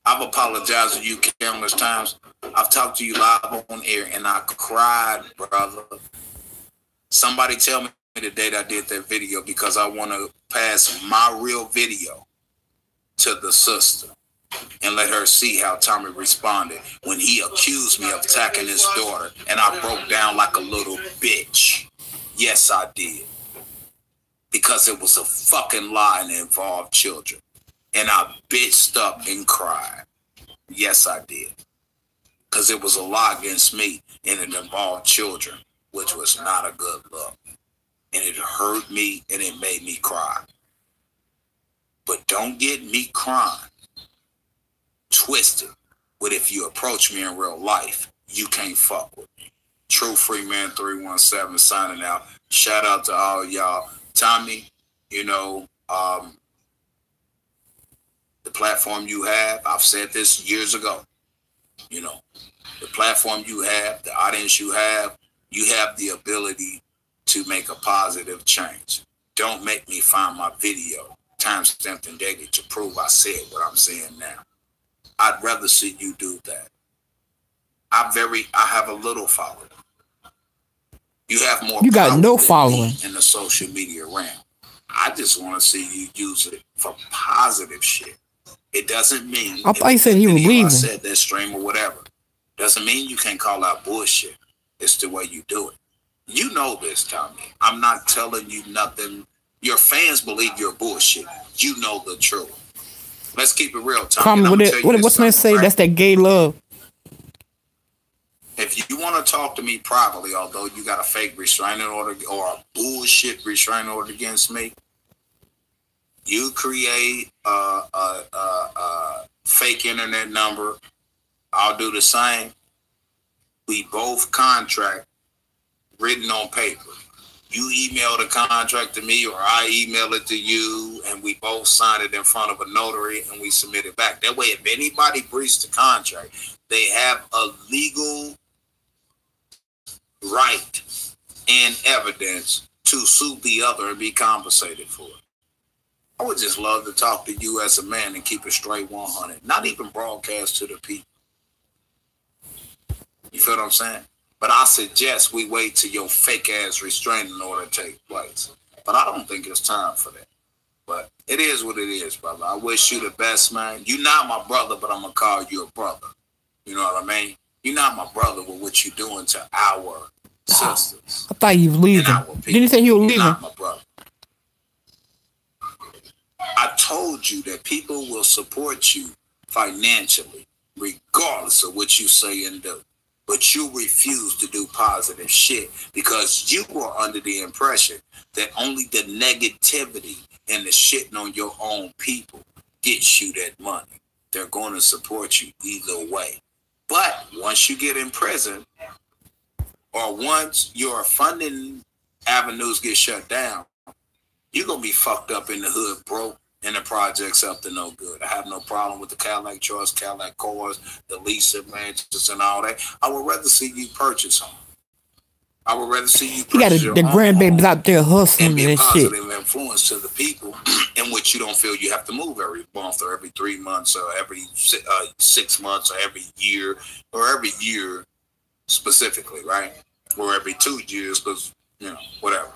I've apologized to you countless times. I've talked to you live on air, and I cried, brother. Somebody tell me the date I did that video, because I want to pass my real video to the sister and let her see how Tommy responded when he accused me of attacking his daughter, and I broke down like a little bitch. Yes, I did. Because it was a fucking lie and it involved children. And I bitched up and cried. Yes, I did. Because it was a lie against me, and it involved children, which was not a good look. And it hurt me, and it made me cry. But don't get me crying twisted with if you approach me in real life, you can't fuck with me. True Freeman 317 signing out. Shout out to all y'all. Tommy, you know, the platform you have, I've said this years ago, you know, the platform you have, the audience you have the ability to make a positive change. Don't make me find my video time-stamped and dated to prove I said what I'm saying now. I'd rather see you do that. I have a little following. You have more. You got no following in the social media realm. I just want to see you use it for positive shit. It doesn't mean. I thought you said he was leaving. I said that stream or whatever. Doesn't mean you can't call out bullshit. It's the way you do it. You know this, Tommy. I'm not telling you nothing. Your fans believe you're bullshit. You know the truth. Let's keep it real, Tommy. What's man say? Right? That's that gay love. If you want to talk to me privately, although you got a fake restraining order or a bullshit restraining order against me, you create a fake internet number. I'll do the same. We both contract written on paper. You email the contract to me, or I email it to you, and we both sign it in front of a notary, and we submit it back. That way, if anybody breached the contract, they have a legal right and evidence to sue the other and be compensated for it. I would just love to talk to you as a man and keep it straight 100. Not even broadcast to the people. You feel what I'm saying? But I suggest we wait till your fake ass restraining order take place. But I don't think it's time for that. But it is what it is, brother. I wish you the best, man. You're not my brother, but I'm going to call you a brother. You know what I mean? You're not my brother with what you're doing to our sisters. I thought you was leaving. Didn't you say you were leaving? You're not my brother. I told you that people will support you financially, regardless of what you say and do. but you refuse to do positive shit because you were under the impression that only the negativity and the shitting on your own people gets you that money. They're going to support you either way. But once you get in prison, or once your funding avenues get shut down, you're going to be fucked up in the hood, broke, and the projects up to no good. I have no problem with the Cadillac trucks, Cadillac cars, the lease ranches, and all that. I would rather see you purchase them. I would rather see you purchase your the grandbabies out there hustling and be a positive shit. influence to the people in which you don't feel you have to move every month or every 3 months or every 6 months or every year specifically, right? Or every 2 years because, whatever.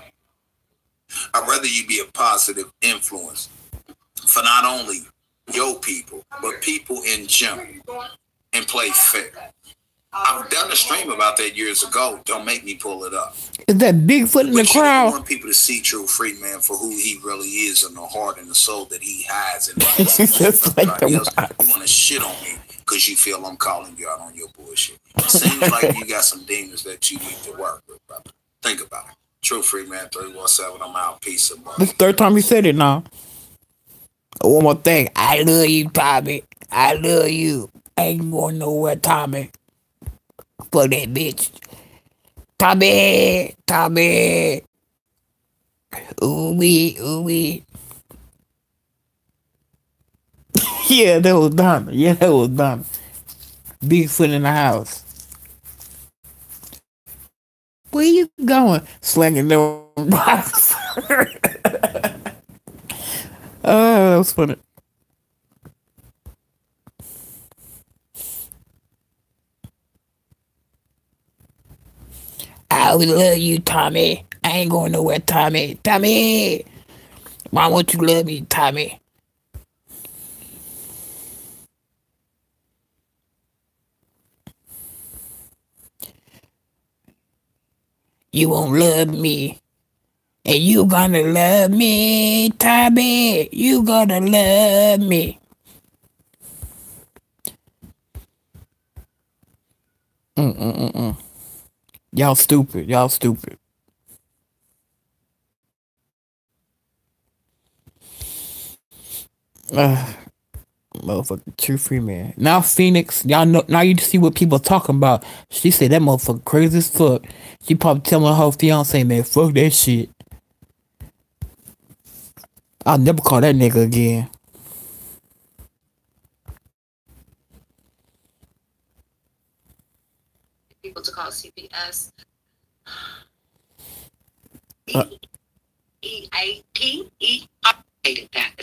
I'd rather you be a positive influence for not only your people, but people in general, and play fair. I've done a stream about that years ago. Don't make me pull it up. Is that Bigfoot in the crowd? I want people to see true Freeman for who he really is and the heart and the soul that he has. And you want to shit on me because you feel I'm calling you out on your bullshit. It seems like you got some demons that you need to work with, brother. Think about it. True Freeman 317. I'm out. Peace and love. This third time you said it now. One more thing. I love you, Tommy. I love you. I ain't going nowhere, Tommy. Fuck that bitch. Tommy. Ooh-wee. Yeah, that was done. Bigfoot in the house. Where you going? Slinging them rocks. Oh, that was funny. I love you, Tommy. I ain't going nowhere, Tommy. Why won't you love me, Tommy? You won't love me. And you gonna love me, Tommy. You gonna love me. Y'all stupid. Motherfucker, true Freeman. Now Phoenix, y'all know. Now you see what people talking about. She said that motherfucker crazy as fuck. She probably telling her fiance, man, fuck that shit. I'll never call that nigga again. People to call CPS. EAPE. I hated that.